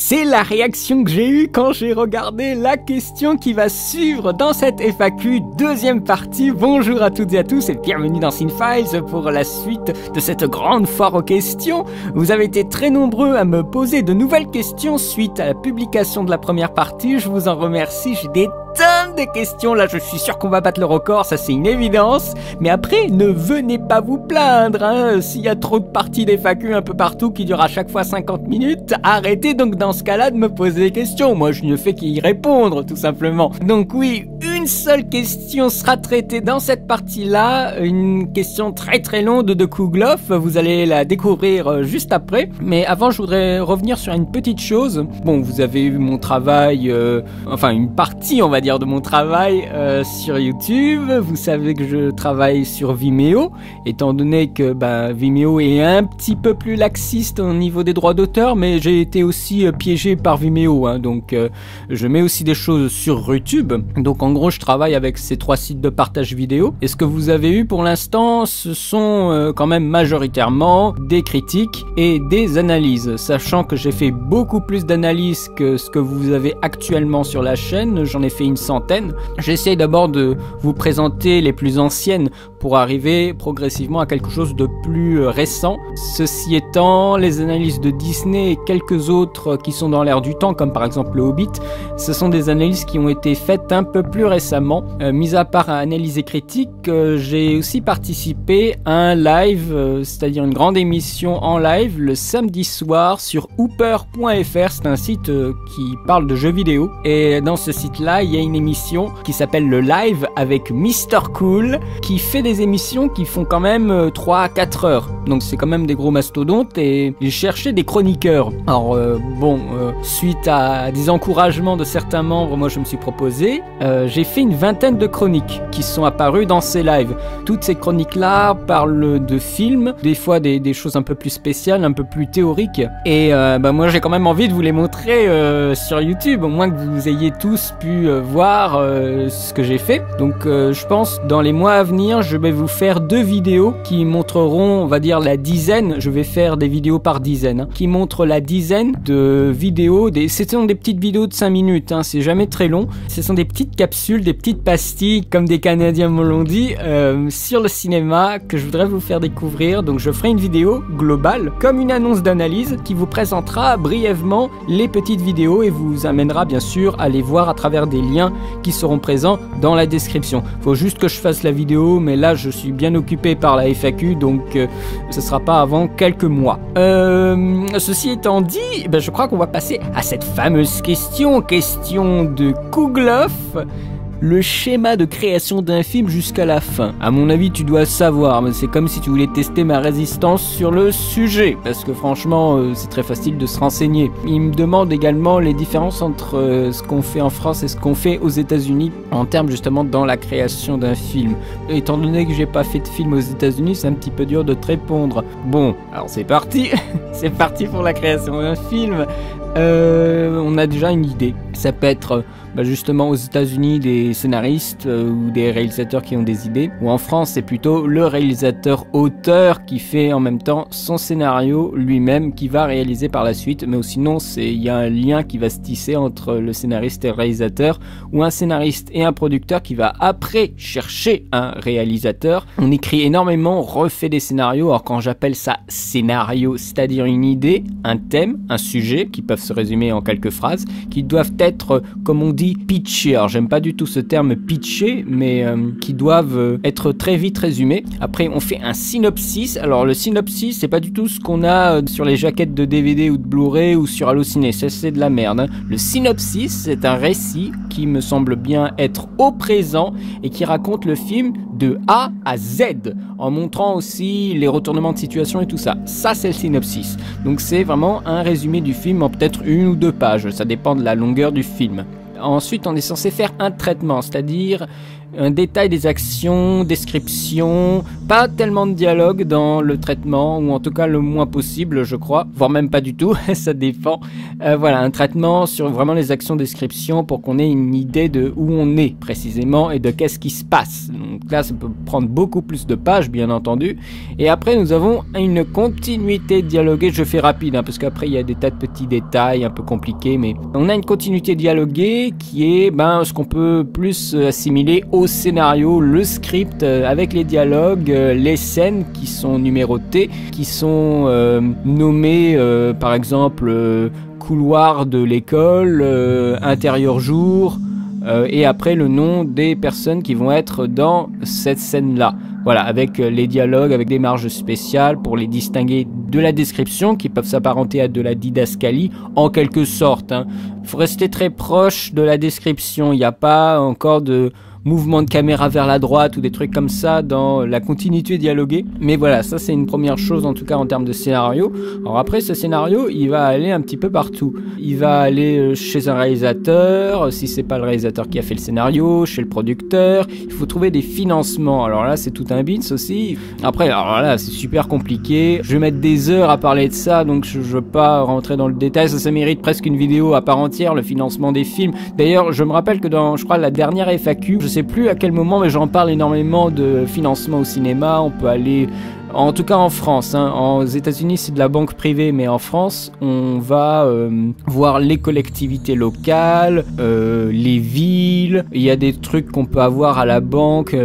C'est la réaction que j'ai eue quand j'ai regardé la question qui va suivre dans cette FAQ deuxième partie. Bonjour à toutes et à tous et bienvenue dans Cinefiles pour la suite de cette grande foire aux questions. Vous avez été très nombreux à me poser de nouvelles questions suite à la publication de la première partie. Je vous en remercie, j'ai des tonnes de questions, là je suis sûr qu'on va battre le record, ça c'est une évidence. Mais après, ne venez pas vous plaindre, hein. S'il y a trop de parties d'FAQ un peu partout qui durent à chaque fois 50 minutes, arrêtez donc dans ce cas-là de me poser des questions. Moi je ne fais qu'y répondre tout simplement. Donc oui, une seule question sera traitée dans cette partie-là, une question très longue de Kouglof, vous allez la découvrir juste après. Mais avant je voudrais revenir sur une petite chose. Bon, vous avez vu mon travail, enfin une partie on va dire de mon travail sur YouTube. Vous savez que je travaille sur Vimeo, étant donné que Vimeo est un petit peu plus laxiste au niveau des droits d'auteur, mais j'ai été aussi piégé par Vimeo, hein, donc je mets aussi des choses sur YouTube. Donc en gros je travaille avec ces 3 sites de partage vidéo, et ce que vous avez eu pour l'instant ce sont quand même majoritairement des critiques et des analyses, sachant que j'ai fait beaucoup plus d'analyses que ce que vous avez actuellement sur la chaîne. J'en ai fait une centaine. J'essaie d'abord de vous présenter les plus anciennes pour arriver progressivement à quelque chose de plus récent. Ceci étant, les analyses de Disney et quelques autres qui sont dans l'air du temps, comme par exemple le Hobbit, ce sont des analyses qui ont été faites un peu plus récemment. Mis à part à analyser critique, j'ai aussi participé à un live, c'est-à-dire une grande émission en live le samedi soir sur hooper.fr. C'est un site qui parle de jeux vidéo, et dans ce site-là, il y a une émission qui s'appelle le Live avec Mr Cool, qui fait des émissions qui font quand même 3-4 heures. Donc c'est quand même des gros mastodontes, et il cherchait des chroniqueurs. Alors suite à des encouragements de certains membres, moi je me suis proposé. J'ai fait une vingtaine de chroniques qui sont apparues dans ces lives. Toutes ces chroniques-là parlent de films, des fois des choses un peu plus spéciales, un peu plus théoriques. Et moi j'ai quand même envie de vous les montrer sur YouTube, au moins que vous ayez tous pu voir ce que j'ai fait. Donc je pense dans les mois à venir je vais vous faire 2 vidéos qui montreront, on va dire, la dizaine. Je vais faire des vidéos par dizaine, hein, qui montrent la dizaine de vidéos. Ce sont des petites vidéos de 5 minutes, hein, c'est jamais très long. Ce sont des petites capsules, des petites pastilles, comme des Canadiens me l'ont dit, sur le cinéma, que je voudrais vous faire découvrir. Donc je ferai une vidéo globale comme une annonce d'analyse qui vous présentera brièvement les petites vidéos et vous amènera bien sûr à les voir à travers des liens qui seront présents dans la description. Faut juste que je fasse la vidéo, mais là je suis bien occupé par la FAQ, donc ce sera pas avant quelques mois. Ceci étant dit, je crois qu'on va passer à cette fameuse question de Kouglof. Le schéma de création d'un film jusqu'à la fin. À mon avis, tu dois savoir, mais c'est comme si tu voulais tester ma résistance sur le sujet, parce que franchement, c'est très facile de se renseigner. Il me demande également les différences entre ce qu'on fait en France et ce qu'on fait aux États-Unis en termes justement dans la création d'un film. Étant donné que j'ai pas fait de film aux États-Unis, c'est un petit peu dur de te répondre. Bon, alors c'est parti. C'est parti pour la création d'un film. On a déjà une idée. Ça peut être justement aux États-Unis des scénaristes ou des réalisateurs qui ont des idées, ou en France c'est plutôt le réalisateur-auteur qui fait en même temps son scénario lui-même, qui va réaliser par la suite. Mais sinon il y a un lien qui va se tisser entre le scénariste et le réalisateur, ou un scénariste et un producteur qui va après chercher un réalisateur. On écrit énormément, on refait des scénarios. Alors quand j'appelle ça scénario, c'est-à-dire une idée, un thème, un sujet qui peuvent se résumer en quelques phrases, qui doivent être, comme on dit, pitchés. Alors j'aime pas du tout ce terme pitcher, mais qui doivent être très vite résumés. Après on fait un synopsis. Alors le synopsis c'est pas du tout ce qu'on a sur les jaquettes de DVD ou de Blu-ray ou sur Allociné, ça c'est de la merde, hein. Le synopsis c'est un récit qui me semble bien être au présent et qui raconte le film de A à Z, en montrant aussi les retournements de situation et tout ça. Ça c'est le synopsis. Donc c'est vraiment un résumé du film en peut-être 1 ou 2 pages, ça dépend de la longueur du film. Ensuite, on est censé faire un traitement, c'est-à-dire un détail des actions, description, pas tellement de dialogue dans le traitement, ou en tout cas le moins possible je crois, voire même pas du tout, ça dépend. Voilà, un traitement sur vraiment les actions, description pour qu'on ait une idée de où on est précisément et de qu'est-ce qui se passe. Donc là ça peut prendre beaucoup plus de pages bien entendu. Et après nous avons une continuité dialoguée, je fais rapide parce qu'après il y a des tas de petits détails un peu compliqués, mais on a une continuité dialoguée qui est ce qu'on peut plus assimiler au scénario, le script avec les dialogues, les scènes qui sont numérotées, qui sont nommées par exemple couloir de l'école, intérieur jour, et après le nom des personnes qui vont être dans cette scène-là. Voilà, avec les dialogues, avec des marges spéciales pour les distinguer de la description qui peuvent s'apparenter à de la didascalie en quelque sorte. Faut rester très proche de la description, il n'y a pas encore de mouvement de caméra vers la droite ou des trucs comme ça dans la continuité dialoguée. Mais voilà, ça c'est une première chose en tout cas en termes de scénario. Alors après ce scénario, il va aller un petit peu partout. Il va aller chez un réalisateur, si c'est pas le réalisateur qui a fait le scénario, chez le producteur. Il faut trouver des financements. Alors là c'est tout un bins aussi. Après alors là c'est super compliqué. Je vais mettre des heures à parler de ça, donc je veux pas rentrer dans le détail. Ça mérite presque une vidéo à part entière, le financement des films. D'ailleurs je me rappelle que dans, je crois, la dernière FAQ, je sais plus à quel moment, mais j'en parle énormément de financement au cinéma. On peut aller, en tout cas en France, aux États-Unis c'est de la banque privée, mais en France on va voir les collectivités locales, les villes. Il y a des trucs qu'on peut avoir à la banque,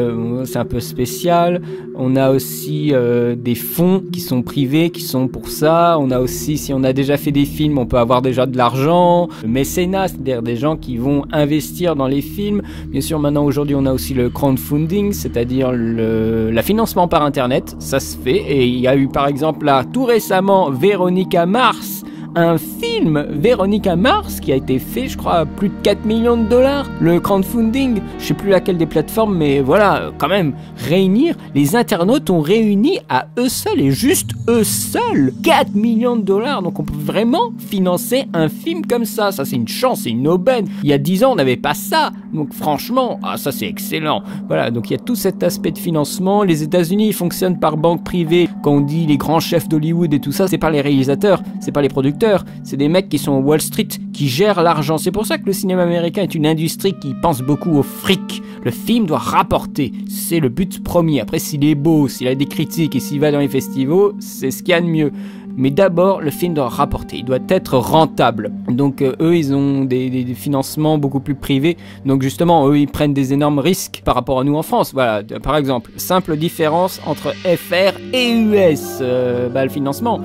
c'est un peu spécial. On a aussi des fonds qui sont privés, qui sont pour ça. On a aussi, si on a déjà fait des films, on peut avoir déjà de l'argent. Le mécénat, c'est-à-dire des gens qui vont investir dans les films. Bien sûr, maintenant, aujourd'hui, on a aussi le crowdfunding, c'est-à-dire le financement par Internet. Ça se fait. Et il y a eu, par exemple, là, tout récemment, Véronica Mars, un film Véronica Mars qui a été fait, je crois, à plus de 4 millions de dollars. Le crowdfunding, je sais plus laquelle des plateformes, mais voilà, quand même, réunir, les internautes ont réuni à eux seuls, et juste eux seuls, 4 millions de dollars. Donc on peut vraiment financer un film comme ça. Ça c'est une chance, c'est une aubaine. Il y a 10 ans, on n'avait pas ça. Donc franchement, ça c'est excellent. Voilà, donc il y a tout cet aspect de financement. Les États-Unis, ils fonctionnent par banque privée. Quand on dit les grands chefs d'Hollywood et tout ça, c'est pas les réalisateurs, c'est pas les producteurs. C'est des mecs qui sont au Wall Street, qui gèrent l'argent. C'est pour ça que le cinéma américain est une industrie qui pense beaucoup au fric. Le film doit rapporter, c'est le but premier. Après, s'il est beau, s'il a des critiques et s'il va dans les festivals, c'est ce qu'il y a de mieux. Mais d'abord, le film doit rapporter, il doit être rentable. Donc eux, ils ont des financements beaucoup plus privés. Donc justement, eux, ils prennent des énormes risques par rapport à nous en France. Voilà, par exemple, simple différence entre FR et US, le financement.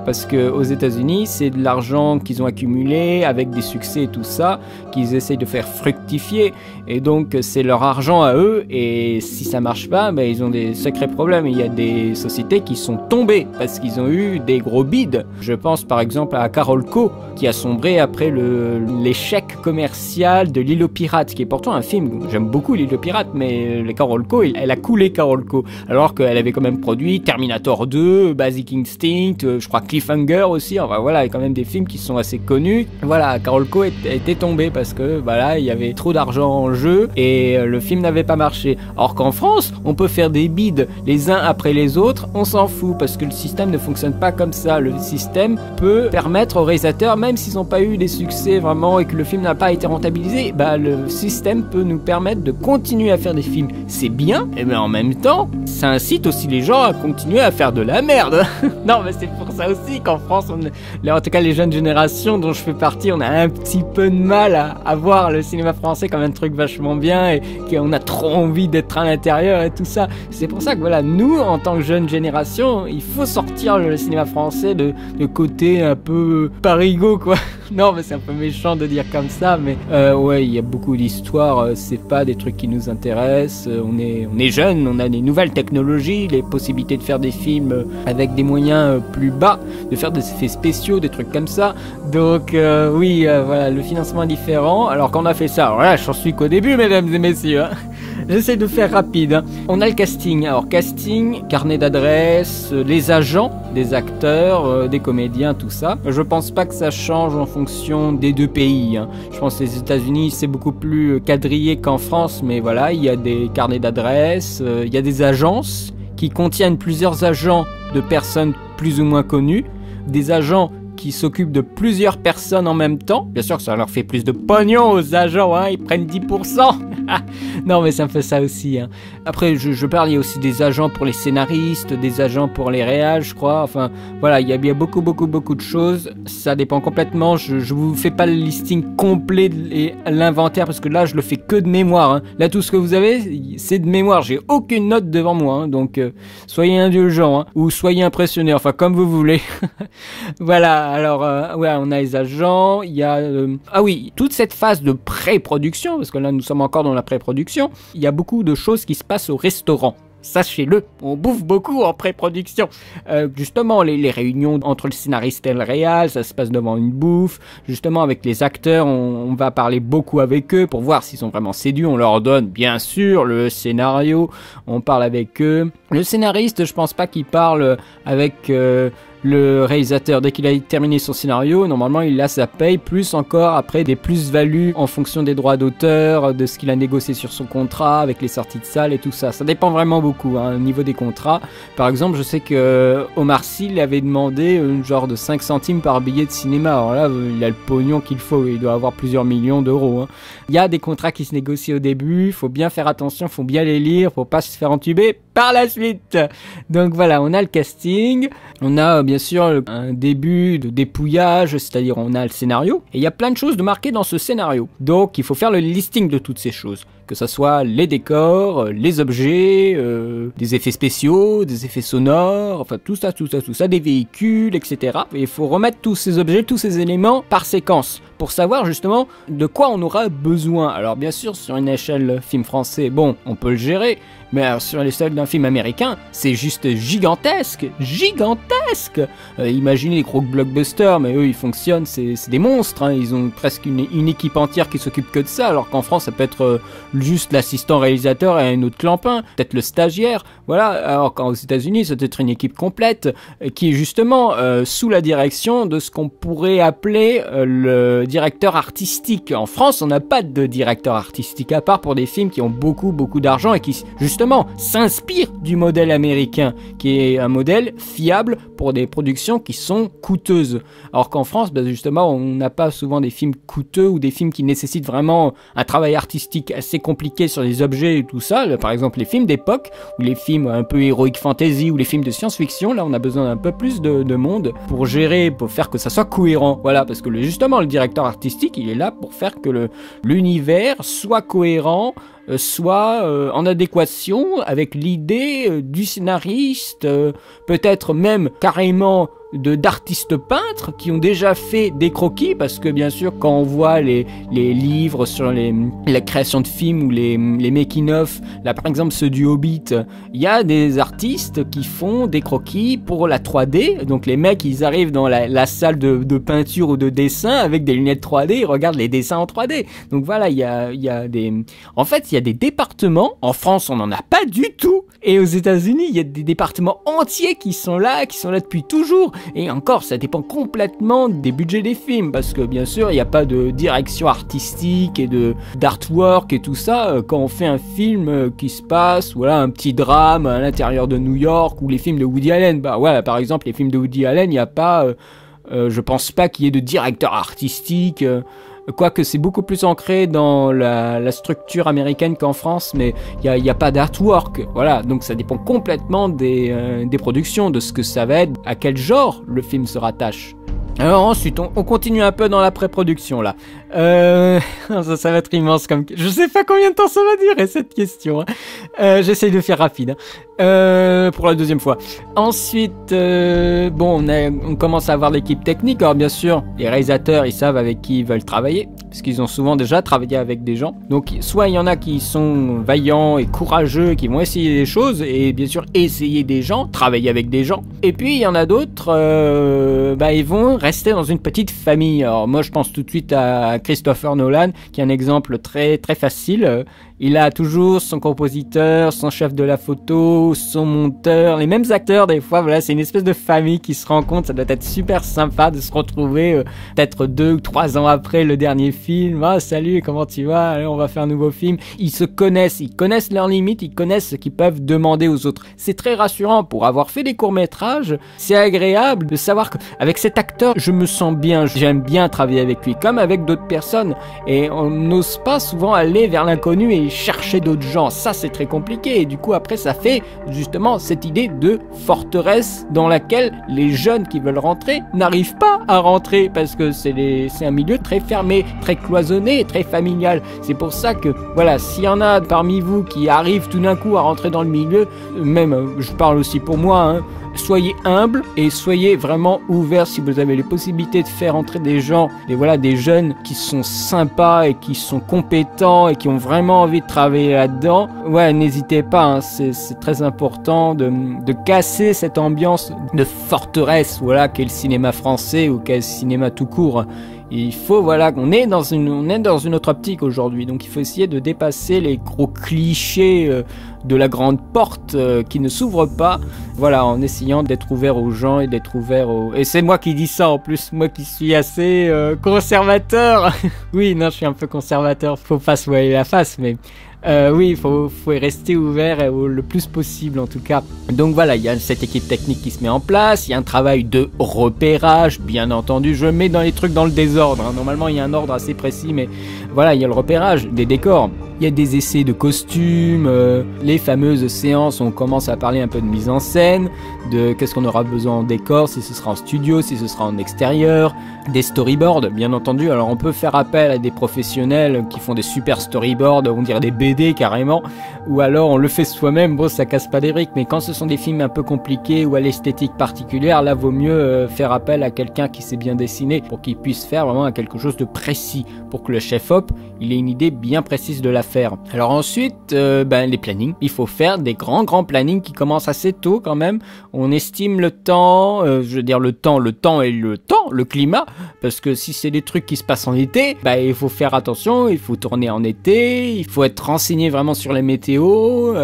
Parce qu'aux États-Unis, c'est de l'argent qu'ils ont accumulé avec des succès et tout ça, qu'ils essayent de faire fructifier. Et donc, c'est leur argent à eux. Et si ça marche pas, ils ont des sacrés problèmes. Il y a des sociétés qui sont tombées parce qu'ils ont eu des gros bids. Je pense par exemple à Carolco, qui a sombré après l'échec commercial de L'Île aux Pirates, qui est pourtant un film, j'aime beaucoup L'Île aux Pirates, mais les Carolco, elle a coulé Carolco. Alors qu'elle avait quand même produit Terminator 2, Basic Instinct, je crois Cliffhanger aussi, enfin voilà, il y a quand même des films qui sont assez connus. Voilà, Carolco était tombé parce que voilà, il y avait trop d'argent en jeu et le film n'avait pas marché. Or qu'en France, on peut faire des bids les uns après les autres, on s'en fout parce que le système ne fonctionne pas comme ça. Le système peut permettre aux réalisateurs, même s'ils n'ont pas eu des succès vraiment et que le film n'a pas été rentabilisé, le système peut nous permettre de continuer à faire des films. C'est bien, mais en même temps, ça incite aussi les gens à continuer à faire de la merde. Non, mais c'est pour ça aussi qu'en France, en tout cas les jeunes générations dont je fais partie, on a un petit peu de mal à voir le cinéma français comme un truc vachement bien et qu'on a trop envie d'être à l'intérieur et tout ça. C'est pour ça que voilà, nous, en tant que jeune génération, il faut sortir le cinéma français de côté un peu parigot, quoi. Non, mais c'est un peu méchant de dire comme ça, mais ouais, il y a beaucoup d'histoires, c'est pas des trucs qui nous intéressent. On est jeunes, on a des nouvelles technologies, les possibilités de faire des films avec des moyens plus bas, de faire des effets spéciaux, des trucs comme ça. Donc oui, voilà, le financement est différent. Alors qu'on a fait ça, alors là, j'en suis qu'au début, mesdames et messieurs. J'essaie de faire rapide. On a le casting. Alors casting, carnet d'adresses, les agents. des acteurs, des comédiens, tout ça. Je pense pas que ça change en fonction des deux pays, hein. Je pense que les États-Unis c'est beaucoup plus quadrillé qu'en France, mais voilà, il y a des carnets d'adresses, il y a des agences qui contiennent plusieurs agents de personnes plus ou moins connues, des agents qui s'occupent de plusieurs personnes en même temps. Bien sûr que ça leur fait plus de pognon aux agents, hein, ils prennent 10%. Non mais ça me fait ça aussi, hein. Après je parle, il y a aussi des agents pour les scénaristes, des agents pour les réals, je crois. Enfin voilà, il y a beaucoup de choses. Ça dépend complètement. Je vous fais pas le listing complet et l'inventaire parce que là je le fais que de mémoire, hein. Là tout ce que vous avez c'est de mémoire. J'ai aucune note devant moi, hein. Donc soyez indulgents, hein, ou soyez impressionnés, enfin comme vous voulez. Voilà. Alors ouais, on a les agents. Il y a ah oui, toute cette phase de pré-production, parce que là nous sommes encore dans la pré-production. Il y a beaucoup de choses qui se passent au restaurant. Sachez-le, on bouffe beaucoup en pré-production. Justement, les réunions entre le scénariste et le réal, ça se passe devant une bouffe. Justement, avec les acteurs, on va parler beaucoup avec eux pour voir s'ils sont vraiment séduits. On leur donne, bien sûr, le scénario. On parle avec eux. Le scénariste, je pense pas qu'il parle avec le réalisateur. Dès qu'il a terminé son scénario, normalement il a sa paye, plus encore après des plus-values en fonction des droits d'auteur, de ce qu'il a négocié sur son contrat, avec les sorties de salle et tout ça. Ça dépend vraiment beaucoup, hein, au niveau des contrats. Par exemple, je sais que Omar Sy avait demandé une genre de 5 centimes par billet de cinéma. Alors là, il a le pognon qu'il faut, il doit avoir plusieurs millions d'euros, hein. Il y a des contrats qui se négocient au début, il faut bien faire attention, il faut bien les lire, faut pas se faire entuber par la suite. Donc voilà, on a le casting, on a bien sûr un début de dépouillage, c'est-à-dire on a le scénario, et il y a plein de choses de marquées dans ce scénario. Donc il faut faire le listing de toutes ces choses, que ce soit les décors, les objets, des effets spéciaux, des effets sonores, enfin tout ça, des véhicules, etc. Et il faut remettre tous ces objets, tous ces éléments par séquence, pour savoir justement de quoi on aura besoin. Alors bien sûr, sur une échelle film français, bon, on peut le gérer, mais alors, sur l'échelle d'un film américain, c'est juste gigantesque. Imaginez les gros blockbusters, mais eux ils fonctionnent, c'est des monstres, hein. Ils ont presque une équipe entière qui s'occupe que de ça, alors qu'en France ça peut être juste l'assistant réalisateur et un autre clampin, peut-être le stagiaire, voilà. Alors qu'aux États-Unis c'est peut-être une équipe complète qui est justement sous la direction de ce qu'on pourrait appeler le directeur artistique. En France on n'a pas de directeur artistique, à part pour des films qui ont beaucoup d'argent et qui justement s'inspire du modèle américain, qui est un modèle fiable pour des productions qui sont coûteuses. Alors qu'en France, ben justement, on n'a pas souvent des films coûteux ou des films qui nécessitent vraiment un travail artistique assez compliqué sur les objets et tout ça. Là, par exemple, les films d'époque, ou les films un peu heroic fantasy, ou les films de science-fiction, là, on a besoin d'un peu plus de monde pour gérer, pour faire que ça soit cohérent. Voilà, parce que justement, le directeur artistique, il est là pour faire que l'univers soit cohérent, soit en adéquation avec l'idée du scénariste, peut-être même carrément d'artistes peintres qui ont déjà fait des croquis, parce que bien sûr quand on voit les livres sur la création de films ou les making-of, là par exemple ceux du Hobbit, il y a des artistes qui font des croquis pour la 3D, donc les mecs ils arrivent dans la salle de peinture ou de dessin avec des lunettes 3D, ils regardent les dessins en 3D, donc voilà, il y a des départements, en France on n'en a pas du tout, et aux États-Unis il y a des départements entiers qui sont là depuis toujours. Et encore, ça dépend complètement des budgets des films, parce que bien sûr, il n'y a pas de direction artistique et d'artwork et tout ça. Quand on fait un film qui se passe, voilà, un petit drame à l'intérieur de New York, ou les films de Woody Allen, bah ouais, par exemple, les films de Woody Allen, il n'y a pas, je pense pas qu'il y ait de directeur artistique. Quoique c'est beaucoup plus ancré dans la structure américaine qu'en France, mais il y a pas d'artwork, voilà, donc ça dépend complètement des productions, de ce que ça va être, à quel genre le film se rattache. Alors ensuite, on continue un peu dans la pré-production là. Ça va être immense comme... Je sais pas combien de temps ça va durer cette question, hein. J'essaye de faire rapide, hein. Pour la deuxième fois. Ensuite, bon, on commence à avoir l'équipe technique. Alors bien sûr, les réalisateurs, ils savent avec qui ils veulent travailler, parce qu'ils ont souvent déjà travaillé avec des gens. Donc soit il y en a qui sont vaillants et courageux, qui vont essayer des choses, et bien sûr essayer des gens, travailler avec des gens. Et puis il y en a d'autres, ils vont rester dans une petite famille. Alors moi je pense tout de suite à Christopher Nolan, qui est un exemple très très facile. Il a toujours son compositeur, son chef de la photo, son monteur, les mêmes acteurs des fois. Voilà, c'est une espèce de famille qui se rencontre. Ça doit être super sympa de se retrouver peut-être 2 ou 3 ans après le dernier film. Ah salut, comment tu vas? Allez, on va faire un nouveau film. Ils se connaissent, ils connaissent leurs limites, ils connaissent ce qu'ils peuvent demander aux autres. C'est très rassurant pour avoir fait des courts-métrages. C'est agréable de savoir qu'avec cet acteur, je me sens bien. J'aime bien travailler avec lui, comme avec d'autres personnes. Et on n'ose pas souvent aller vers l'inconnu et chercher d'autres gens. Ça, c'est très compliqué. Et du coup, après, ça fait justement cette idée de forteresse dans laquelle les jeunes qui veulent rentrer n'arrivent pas à rentrer parce que c'est un milieu très fermé, très cloisonné, très familial. C'est pour ça que, voilà, s'il y en a parmi vous qui arrivent tout d'un coup à rentrer dans le milieu, même, je parle aussi pour moi, hein, soyez humble et soyez vraiment ouverts si vous avez les possibilités de faire entrer des gens, et voilà, des jeunes qui sont sympas et qui sont compétents et qui ont vraiment envie de travailler là-dedans. Ouais, n'hésitez pas, hein, c'est très important de casser cette ambiance de forteresse, voilà, qu'est le cinéma français ou qu'est le cinéma tout court. Il faut, voilà, on est dans une autre optique aujourd'hui, donc il faut essayer de dépasser les gros clichés de la grande porte qui ne s'ouvre pas, voilà, en essayant d'être ouvert aux gens et d'être ouvert aux... Et c'est moi qui dis ça en plus, moi qui suis assez conservateur. Oui, non, je suis un peu conservateur, faut pas se voiler la face, mais... oui, il faut rester ouvert le plus possible en tout cas. Donc voilà, il y a cette équipe technique qui se met en place, il y a un travail de repérage, bien entendu, je mets dans les trucs dans le désordre, hein. Normalement il y a un ordre assez précis, mais voilà, il y a le repérage des décors. Il y a des essais de costumes, les fameuses séances où on commence à parler un peu de mise en scène, de qu'est-ce qu'on aura besoin en décor, si ce sera en studio, si ce sera en extérieur, des storyboards bien entendu. Alors on peut faire appel à des professionnels qui font des super storyboards, on dirait des BD carrément, ou alors on le fait soi-même, bon ça casse pas des briques, mais quand ce sont des films un peu compliqués ou à l'esthétique particulière, là vaut mieux faire appel à quelqu'un qui sait bien dessiner pour qu'il puisse faire vraiment quelque chose de précis, pour que le chef-op il ait une idée bien précise de la faire. Alors ensuite, les plannings. Il faut faire des grands plannings qui commencent assez tôt quand même. On estime le temps, le climat, parce que si c'est des trucs qui se passent en été, il faut faire attention, il faut tourner en été, il faut être renseigné vraiment sur les météos,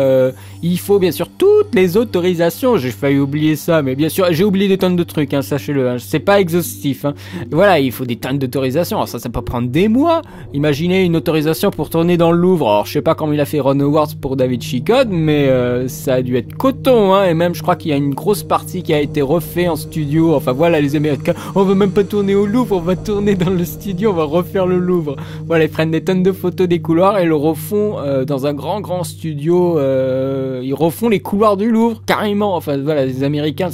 il faut bien sûr toutes les autorisations. J'ai failli oublier ça, mais bien sûr, j'ai oublié des tonnes de trucs, hein, sachez-le, hein. C'est pas exhaustif, hein. Voilà, il faut des tonnes d'autorisations. Alors ça peut prendre des mois. Imaginez une autorisation pour tourner dans le Louvre. Alors je sais pas comment il a fait Ron Howard pour David Chicode, mais ça a dû être coton, hein. Et même je crois qu'il y a une grosse partie qui a été refait en studio. Enfin voilà, les Américains, on va même pas tourner au Louvre, on va tourner dans le studio, on va refaire le Louvre. Voilà, ils prennent des tonnes de photos des couloirs et le refont dans un grand studio. Ils refont les couloirs du Louvre carrément. Enfin voilà, les Américains,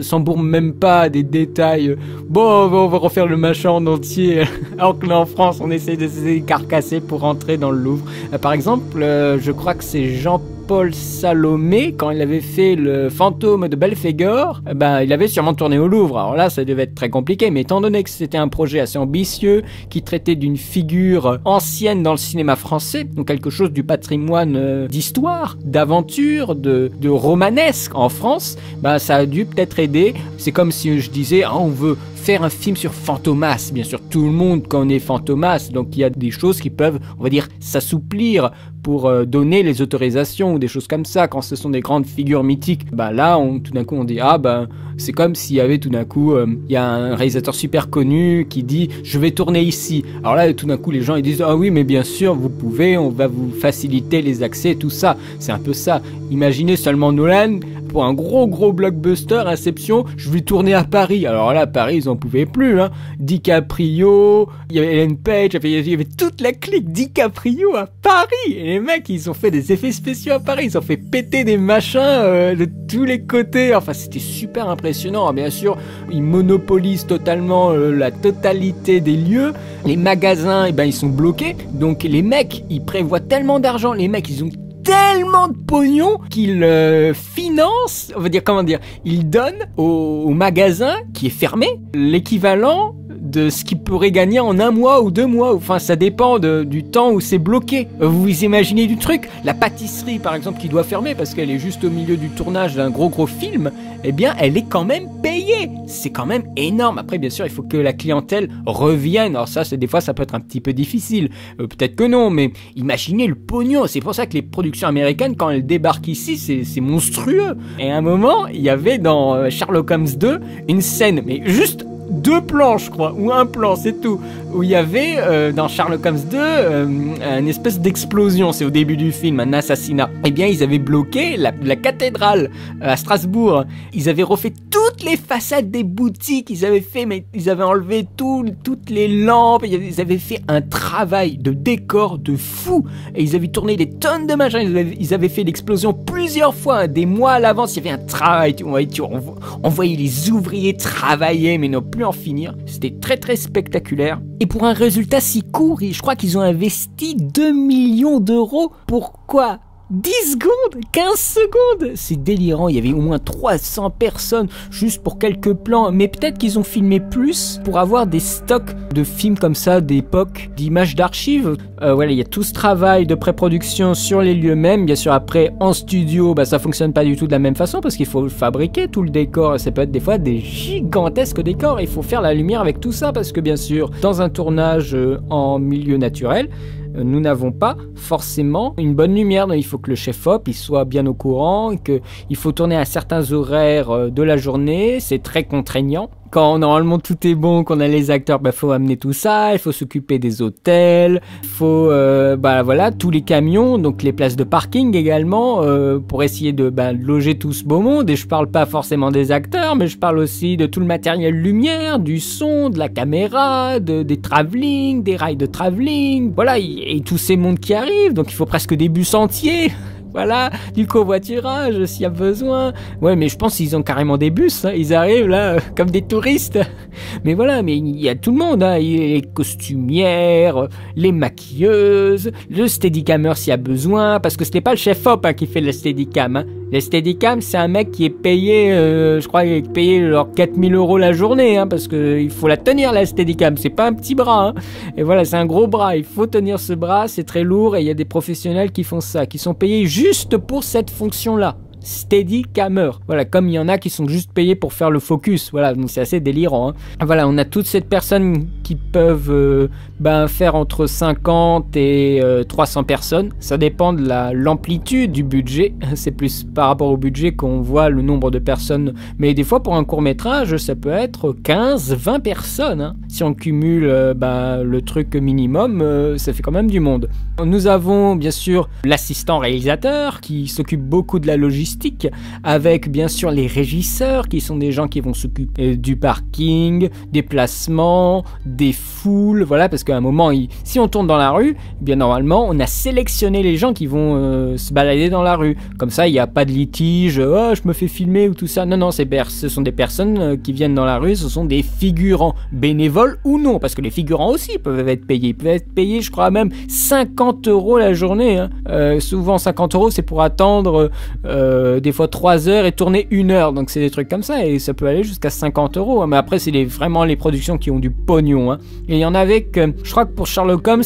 s'embourment même pas des détails. Bon, on va refaire le machin en entier. Alors que là en France, on essaie de se carcasser pour rentrer dans le Louvre. Par exemple, je crois que c'est Jean-Paul Salomé, quand il avait fait le fantôme de Belphégor, il avait sûrement tourné au Louvre. Alors là, ça devait être très compliqué, mais étant donné que c'était un projet assez ambitieux, qui traitait d'une figure ancienne dans le cinéma français, donc quelque chose du patrimoine d'histoire, d'aventure, de romanesque en France, ça a dû peut-être aider. C'est comme si je disais, on veut faire un film sur Fantomas. Bien sûr, tout le monde connaît Fantomas, donc il y a des choses qui peuvent, on va dire, s'assouplir pour donner les autorisations ou des choses comme ça. Quand ce sont des grandes figures mythiques, là, tout d'un coup, on dit, c'est comme s'il y avait tout d'un coup, il y a un réalisateur super connu qui dit, je vais tourner ici. Alors là, tout d'un coup, les gens, ils disent, ah oui, mais bien sûr, vous pouvez, on va vous faciliter les accès, tout ça. C'est un peu ça. Imaginez seulement Nolan, pour un gros blockbuster, Inception, je vais tourner à Paris. Alors là, Paris, ils en pouvaient plus, hein. DiCaprio, il y avait Ellen Page, il y avait toute la clique DiCaprio à Paris. Et les mecs, ils ont fait des effets spéciaux à Paris, ils ont fait péter des machins de tous les côtés. Enfin, c'était super impressionnant. Bien sûr, ils monopolisent totalement la totalité des lieux. Les magasins, ils sont bloqués. Donc les mecs, ils prévoient tellement d'argent. Les mecs, ils ont tellement de pognon qu'ils financent, on va dire, ils donnent au magasin qui est fermé l'équivalent de ce qu'il pourrait gagner en 1 mois ou 2 mois. Enfin, ça dépend du temps où c'est bloqué. Vous imaginez du truc? La pâtisserie, par exemple, qui doit fermer parce qu'elle est juste au milieu du tournage d'un gros film, eh bien, elle est quand même payée. C'est quand même énorme. Après, bien sûr, il faut que la clientèle revienne. Alors ça, des fois, ça peut être un petit peu difficile. Peut-être que non, mais imaginez le pognon. C'est pour ça que les productions américaines, quand elles débarquent ici, c'est monstrueux. Et à un moment, il y avait dans Sherlock Holmes 2 une scène, mais juste 2 plans, je crois, ou 1 plan, c'est tout, où il y avait dans Sherlock Holmes 2 une espèce d'explosion. C'est au début du film, un assassinat. Eh bien, ils avaient bloqué la cathédrale à Strasbourg. Ils avaient refait toutes les façades des boutiques. Ils avaient enlevé toutes les lampes. Ils avaient fait un travail de décor de fou. Et ils avaient tourné des tonnes de machins. Ils avaient fait l'explosion plusieurs fois, des mois à l'avance. Il y avait un travail. On voyait les ouvriers travailler, mais non plus en finir. C'était très très spectaculaire. Et pour un résultat si court, je crois qu'ils ont investi 2 millions d'euros. Pourquoi 10 secondes, 15 secondes, c'est délirant. Il y avait au moins 300 personnes juste pour quelques plans, mais peut-être qu'ils ont filmé plus pour avoir des stocks de films comme ça d'époque, d'images d'archives. Voilà, il y a tout ce travail de pré-production sur les lieux mêmes. Bien sûr, après en studio, ça fonctionne pas du tout de la même façon parce qu'il faut fabriquer tout le décor. Ça peut être des fois des gigantesques décors. Il faut faire la lumière avec tout ça parce que bien sûr, dans un tournage en milieu naturel, nous n'avons pas forcément une bonne lumière. Donc, il faut que le chef-op il soit bien au courant, qu'il faut tourner à certains horaires de la journée. C'est très contraignant. Quand normalement tout est bon, qu'on a les acteurs, faut amener tout ça, il faut s'occuper des hôtels, il faut voilà tous les camions, donc les places de parking également, pour essayer de loger tout ce beau monde. Et je parle pas forcément des acteurs, mais je parle aussi de tout le matériel lumière, du son, de la caméra, des travelling, des rails de travelling, voilà, et tous ces mondes qui arrivent, donc il faut presque des bus entiers. Voilà, du covoiturage s'il y a besoin. Ouais, mais je pense qu'ils ont carrément des bus, hein. Ils arrivent là comme des touristes. Mais voilà, mais il y a tout le monde, hein. Il y a les costumières, les maquilleuses, le steadicammer s'il y a besoin, parce que c'était pas le chef-op qui fait le steadicam, hein. Le steadicam, c'est un mec qui est payé, je crois, il est payé 4000 € la journée, hein, parce que il faut la tenir la steadicam, c'est pas un petit bras, hein. Et voilà, c'est un gros bras, il faut tenir ce bras, c'est très lourd, et il y a des professionnels qui font ça, qui sont payés juste pour cette fonction-là. Steadicammer. Voilà, comme il y en a qui sont juste payés pour faire le focus. Voilà, donc c'est assez délirant, hein. Voilà, on a toutes ces personnes qui peuvent faire entre 50 et 300 personnes. Ça dépend de l'amplitude du budget. C'est plus par rapport au budget qu'on voit le nombre de personnes. Mais des fois, pour un court-métrage, ça peut être 15, 20 personnes, hein. Si on cumule le truc minimum, ça fait quand même du monde. Nous avons bien sûr l'assistant réalisateur qui s'occupe beaucoup de la logistique, avec bien sûr les régisseurs qui sont des gens qui vont s'occuper du parking, des placements, des foules, voilà, parce qu'à un moment, si on tourne dans la rue, bien normalement, on a sélectionné les gens qui vont se balader dans la rue. Comme ça, il n'y a pas de litige, oh, je me fais filmer ou tout ça. Non, ce sont des personnes qui viennent dans la rue, ce sont des figurants, bénévoles ou non, parce que les figurants aussi peuvent être payés. Ils peuvent être payés, je crois même 50 € la journée, hein. Souvent 50 € c'est pour attendre des fois 3 heures et tourner 1 heure, donc c'est des trucs comme ça, et ça peut aller jusqu'à 50 €, hein. Mais après c'est vraiment les productions qui ont du pognon, hein. Et il y en avait que, je crois que pour Sherlock Holmes,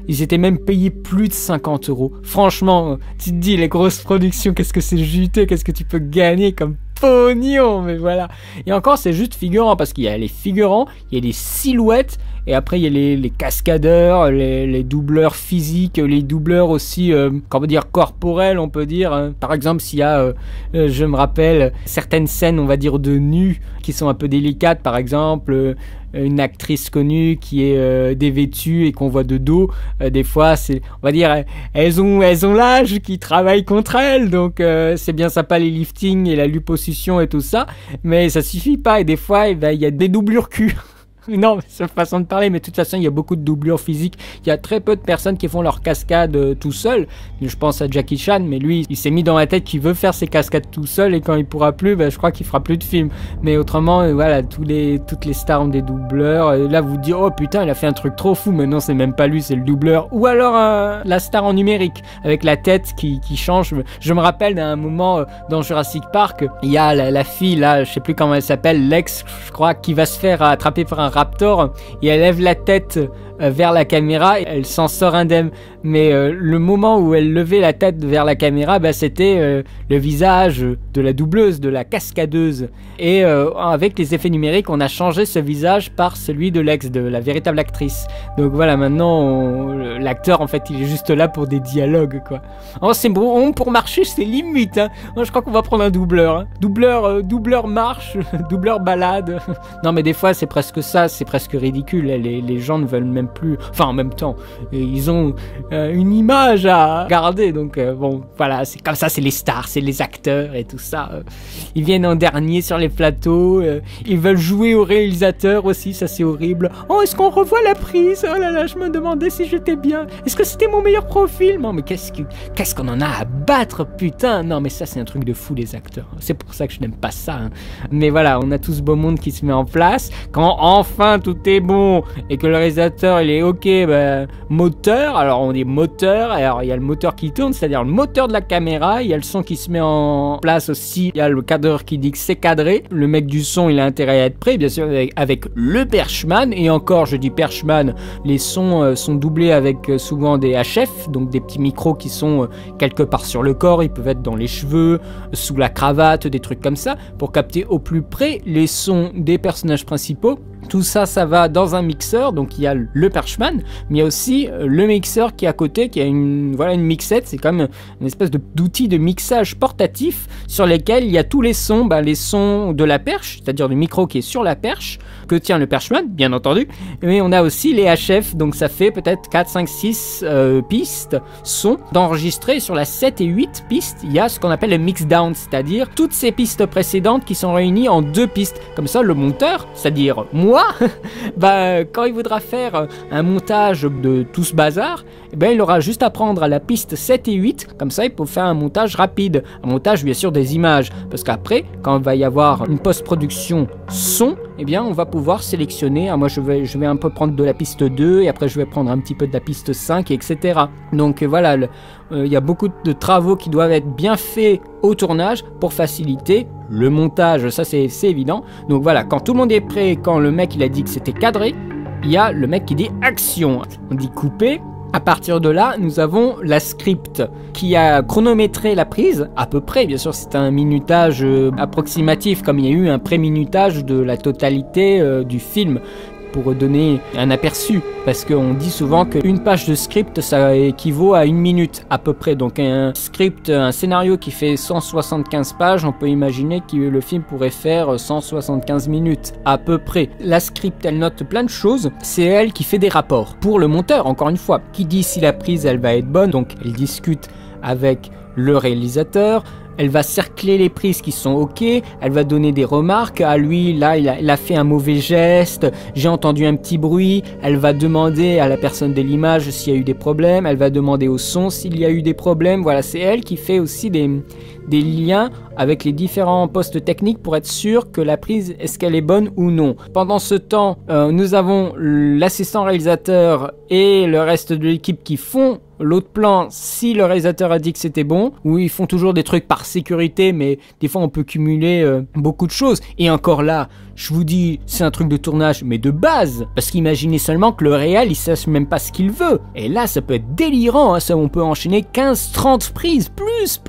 ils étaient même payés plus de 50 €. Franchement, tu te dis, les grosses productions, qu'est-ce que c'est juteux, qu'est-ce que tu peux gagner comme pognon, mais voilà. Et encore, c'est juste figurant, parce qu'il y a les figurants, il y a les silhouettes, et après il y a les cascadeurs, les doubleurs physiques, les doubleurs aussi, comment dire, corporels, on peut dire, hein. Par exemple, s'il y a, je me rappelle, certaines scènes, on va dire, de nu, qui sont un peu délicates, par exemple, une actrice connue qui est dévêtue et qu'on voit de dos, des fois, on va dire, elles ont l'âge qui travaille contre elles, donc c'est bien sympa les liftings et la liposuction et tout ça, mais ça suffit pas, et des fois, il y a des doublures cul. Non, c'est une façon de parler, mais de toute façon, il y a beaucoup de doublures physiques. Il y a très peu de personnes qui font leur cascade tout seul. Je pense à Jackie Chan, mais lui, il s'est mis dans la tête qu'il veut faire ses cascades tout seul, et quand il pourra plus, je crois qu'il fera plus de films. Mais autrement, voilà, toutes les stars ont des doubleurs. Et là, vous dites, oh putain, il a fait un truc trop fou, mais non, c'est même pas lui, c'est le doubleur. Ou alors la star en numérique, avec la tête qui change. Je me rappelle d'un moment dans Jurassic Park, il y a la fille, là, je sais plus comment elle s'appelle, Lex, je crois, qui va se faire attraper par un raptor et elle lève la tête vers la caméra, elle s'en sort indemne. Mais le moment où elle levait la tête vers la caméra, c'était le visage de la doubleuse, de la cascadeuse. Et avec les effets numériques, on a changé ce visage par celui de l'ex, de la véritable actrice. Donc voilà, maintenant, l'acteur, en fait, il est juste là pour des dialogues, quoi. Oh, c'est bon, pour marcher, c'est limite, hein. Moi, je crois qu'on va prendre un doubleur, hein. Doubleur marche, doubleur balade. Non, mais des fois, c'est presque ça, c'est presque ridicule. Les gens ne veulent même plus... Enfin, en même temps, ils ont une image à garder. Donc, bon, voilà, c'est comme ça, c'est les stars, c'est les acteurs et tout ça. Ils viennent en dernier sur les plateaux. Ils veulent jouer au réalisateur aussi, ça, c'est horrible. Oh, est-ce qu'on revoit la prise? Oh là là, je me demandais si j'étais bien. Est-ce que c'était mon meilleur profil? Non, mais qu'est-ce qu'on en a à battre, putain? Non, mais ça, c'est un truc de fou, les acteurs. C'est pour ça que je n'aime pas ça, hein. Mais voilà, on a tout ce beau monde qui se met en place. Quand enfin tout est bon et que le réalisateur il est ok, moteur, alors on dit moteur, alors il y a le moteur qui tourne, c'est-à-dire le moteur de la caméra, il y a le son qui se met en place aussi, il y a le cadreur qui dit que c'est cadré, le mec du son il a intérêt à être prêt, bien sûr avec le perchman, et encore je dis perchman, les sons sont doublés avec souvent des HF, donc des petits micros qui sont quelque part sur le corps, ils peuvent être dans les cheveux, sous la cravate, des trucs comme ça, pour capter au plus près les sons des personnages principaux. Tout ça, ça va dans un mixeur, donc il y a le perchman, mais il y a aussi le mixeur qui est à côté, qui a une mixette, c'est comme une espèce d'outil de mixage portatif sur lesquels il y a tous les sons de la perche, c'est-à-dire du micro qui est sur la perche, que tient le perchman, bien entendu, mais on a aussi les HF, donc ça fait peut-être 4, 5, 6 pistes sons d'enregistrer. Sur la 7 et 8 pistes, il y a ce qu'on appelle le mix-down, c'est-à-dire toutes ces pistes précédentes qui sont réunies en 2 pistes. Comme ça, le monteur, c'est-à-dire moi, quand il voudra faire un montage de tout ce bazar, il aura juste à prendre la piste 7 et 8, comme ça il peut faire un montage rapide, un montage bien sûr des images, parce qu'après, quand il va y avoir une post-production son, on va pouvoir sélectionner, moi je vais un peu prendre de la piste 2, et après je vais prendre un petit peu de la piste 5, etc. Donc voilà, il y a beaucoup de travaux qui doivent être bien faits au tournage pour faciliter le montage, ça c'est évident. Donc voilà, quand tout le monde est prêt, quand le mec il a dit que c'était cadré, il y a le mec qui dit action, on dit couper. À partir de là, nous avons la script qui a chronométré la prise, à peu près, bien sûr c'est un minutage approximatif, comme il y a eu un pré-minutage de la totalité du film, pour donner un aperçu, parce qu'on dit souvent qu'une page de script ça équivaut à 1 minute à peu près, donc un script, un scénario qui fait 175 pages, on peut imaginer que le film pourrait faire 175 minutes à peu près. La script elle note plein de choses, c'est elle qui fait des rapports pour le monteur, encore une fois, qui dit si la prise elle va être bonne, donc elle discute avec le réalisateur. Elle va cercler les prises qui sont ok, elle va donner des remarques, à lui là il a fait un mauvais geste, j'ai entendu un petit bruit, elle va demander à la personne de l'image s'il y a eu des problèmes, elle va demander au son s'il y a eu des problèmes, voilà, c'est elle qui fait aussi des liens avec les différents postes techniques pour être sûr que la prise, est-ce qu'elle est bonne ou non. Pendant ce temps, nous avons l'assistant réalisateur et le reste de l'équipe qui font l'autre plan si le réalisateur a dit que c'était bon, ou ils font toujours des trucs par sécurité, mais des fois on peut cumuler beaucoup de choses. Et encore là, je vous dis, c'est un truc de tournage, mais de base, parce qu'imaginez seulement que le réal, il sache même pas ce qu'il veut. Et là, ça peut être délirant, hein, ça, on peut enchaîner 15-30 prises, plus,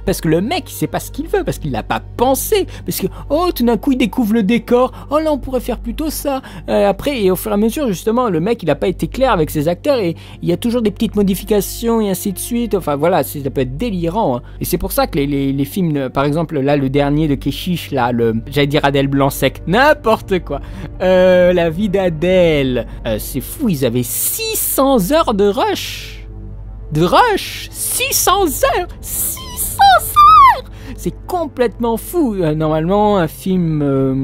parce que le mec, il sait pas ce qu'il veut, parce qu'il l'a pas pensé, parce que, oh, tout d'un coup, il découvre le décor, oh là, on pourrait faire plutôt ça. Après, et au fur et à mesure, justement, le mec, il a pas été clair avec ses acteurs, et il y a toujours des petites modifications, et ainsi de suite, enfin, voilà, ça peut être délirant, hein. Et c'est pour ça que les films, par exemple, là, le dernier de Keshish, là, j'allais dire Adèle Blanc-Sec, n'importe quoi, La vie d'Adèle, c'est fou, ils avaient 600 heures de rush, 600 heures, c'est complètement fou. Normalement, un film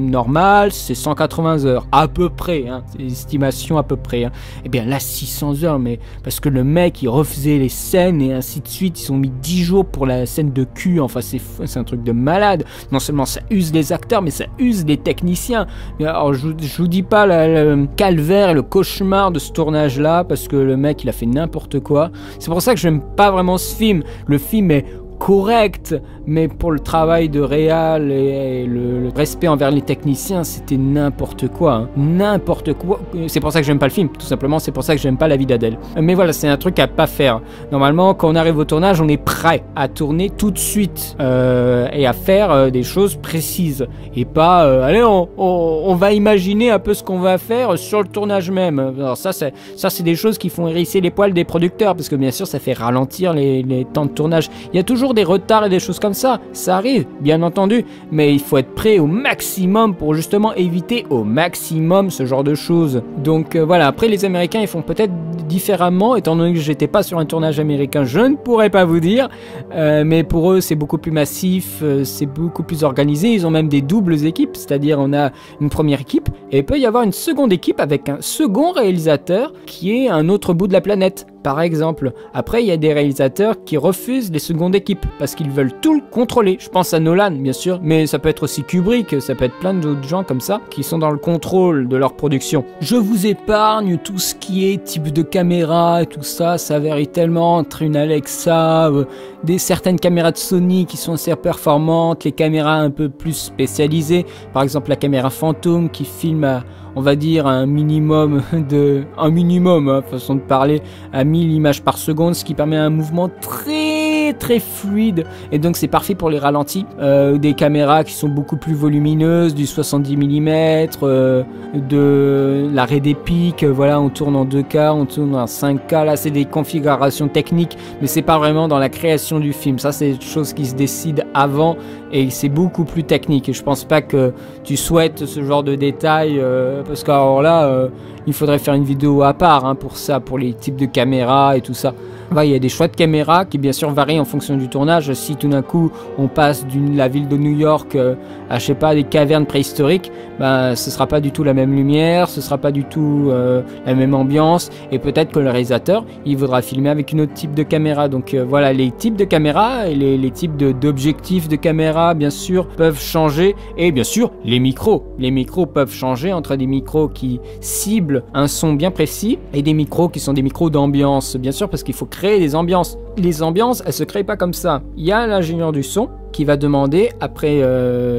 normal, c'est 180 heures, à peu près, hein, c'est l'estimation à peu près, hein. Et bien là, 600 heures, mais parce que le mec, il refaisait les scènes et ainsi de suite, ils ont mis 10 jours pour la scène de cul, enfin c'est un truc de malade. Non seulement ça use les acteurs, mais ça use les techniciens. Alors je vous dis pas le calvaire et le cauchemar de ce tournage-là, parce que le mec, il a fait n'importe quoi. C'est pour ça que j'aime pas vraiment ce film. Le film est correct, mais pour le travail de réal et le respect envers les techniciens, c'était n'importe quoi, hein. N'importe quoi. C'est pour ça que j'aime pas le film, tout simplement, c'est pour ça que j'aime pas La vie d'Adèle. Mais voilà, c'est un truc à pas faire. Normalement, quand on arrive au tournage, on est prêt à tourner tout de suite et à faire des choses précises. Et pas, allez, on va imaginer un peu ce qu'on va faire sur le tournage même. Alors ça, c'est des choses qui font hérisser les poils des producteurs, parce que bien sûr, ça fait ralentir les temps de tournage. Il y a toujours des retards et des choses comme ça arrive, bien entendu, mais il faut être prêt au maximum pour justement éviter au maximum ce genre de choses. Donc voilà, après les Américains, ils font peut-être différemment, étant donné que j'étais pas sur un tournage américain, je ne pourrais pas vous dire, mais pour eux, c'est beaucoup plus massif, c'est beaucoup plus organisé, ils ont même des doubles équipes, c'est-à-dire on a une première équipe, et il peut y avoir une seconde équipe avec un second réalisateur qui est à un autre bout de la planète. Par exemple, après il y a des réalisateurs qui refusent les secondes équipes parce qu'ils veulent tout contrôler. Je pense à Nolan bien sûr, mais ça peut être aussi Kubrick, ça peut être plein d'autres gens comme ça qui sont dans le contrôle de leur production. Je vous épargne tout ce qui est type de caméra et tout ça, ça varie tellement entre une Alexa, certaines caméras de Sony qui sont assez performantes, les caméras un peu plus spécialisées, par exemple la caméra fantôme qui filme à, on va dire, un minimum, façon de parler, à 1000 images par seconde, ce qui permet un mouvement très fluide, et donc c'est parfait pour les ralentis. Des caméras qui sont beaucoup plus volumineuses, du 70 mm, de l'arrêt des pics, voilà, on tourne en 2K, on tourne en 5K, là c'est des configurations techniques, mais c'est pas vraiment dans la création du film, ça c'est des choses qui se décident avant, et c'est beaucoup plus technique, et je pense pas que tu souhaites ce genre de détails, parce qu'alors là, il faudrait faire une vidéo à part, hein, pour ça, pour les types de caméras et tout ça. Il y a des choix de caméras qui bien sûr varient en fonction du tournage. Si tout d'un coup on passe de la ville de New York à, je sais pas, des cavernes préhistoriques, ce sera pas du tout la même lumière, ce sera pas du tout la même ambiance, et peut-être que le réalisateur il voudra filmer avec une autre type de caméra. Donc voilà, les types de caméras et les types d'objectifs de caméra bien sûr peuvent changer, et bien sûr les micros peuvent changer entre des micros qui ciblent un son bien précis et des micros qui sont des micros d'ambiance, bien sûr, parce qu'il faut créer des ambiances. Les ambiances, elles se créent pas comme ça. Il y a l'ingénieur du son qui va demander, après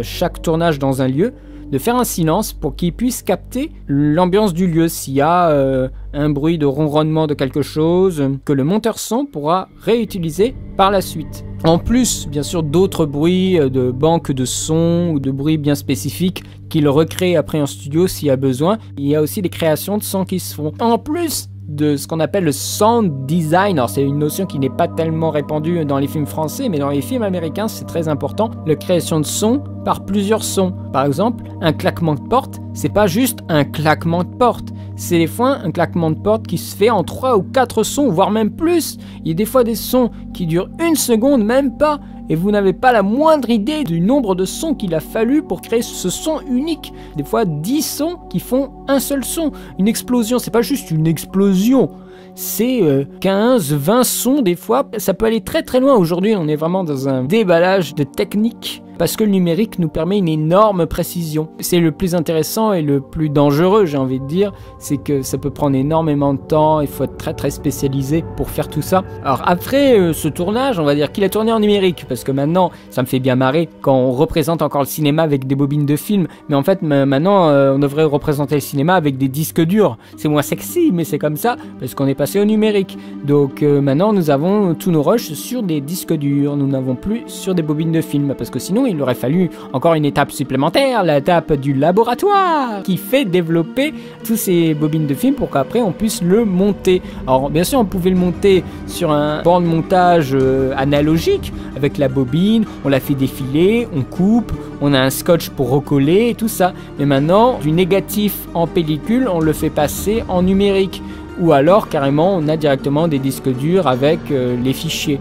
chaque tournage dans un lieu, de faire un silence pour qu'il puisse capter l'ambiance du lieu. S'il y a un bruit de ronronnement de quelque chose, que le monteur son pourra réutiliser par la suite. En plus, bien sûr, d'autres bruits de banques de sons ou de bruits bien spécifiques qu'il recrée après en studio s'il y a besoin. Il y a aussi des créations de sons qui se font. En plus de ce qu'on appelle le sound design. Alors c'est une notion qui n'est pas tellement répandue dans les films français, mais dans les films américains c'est très important. La création de sons par plusieurs sons. Par exemple, un claquement de porte, c'est pas juste un claquement de porte. C'est des fois un claquement de porte qui se fait en 3 ou 4 sons, voire même plus. Il y a des fois des sons qui durent 1 seconde, même pas. Et vous n'avez pas la moindre idée du nombre de sons qu'il a fallu pour créer ce son unique. Des fois 10 sons qui font un seul son. Une explosion, c'est pas juste une explosion. C'est 15, 20 sons des fois. Ça peut aller très très loin. Aujourd'hui, on est vraiment dans un déballage de techniques parce que le numérique nous permet une énorme précision. C'est le plus intéressant et le plus dangereux, j'ai envie de dire, c'est que ça peut prendre énormément de temps, il faut être très très spécialisé pour faire tout ça. Alors après ce tournage, on va dire qu'il a tourné en numérique, parce que maintenant, ça me fait bien marrer quand on représente encore le cinéma avec des bobines de film, mais en fait maintenant on devrait représenter le cinéma avec des disques durs. C'est moins sexy, mais c'est comme ça, parce qu'on est passé au numérique. Donc maintenant nous avons tous nos rushs sur des disques durs, nous n'avons plus sur des bobines de film, parce que sinon il aurait fallu encore une étape supplémentaire, l'étape du laboratoire, qui fait développer tous ces bobines de film pour qu'après on puisse le monter. Alors bien sûr on pouvait le monter sur un banc de montage analogique, avec la bobine, on la fait défiler, on coupe, on a un scotch pour recoller et tout ça. Mais maintenant, du négatif en pellicule, on le fait passer en numérique. Ou alors carrément on a directement des disques durs avec les fichiers.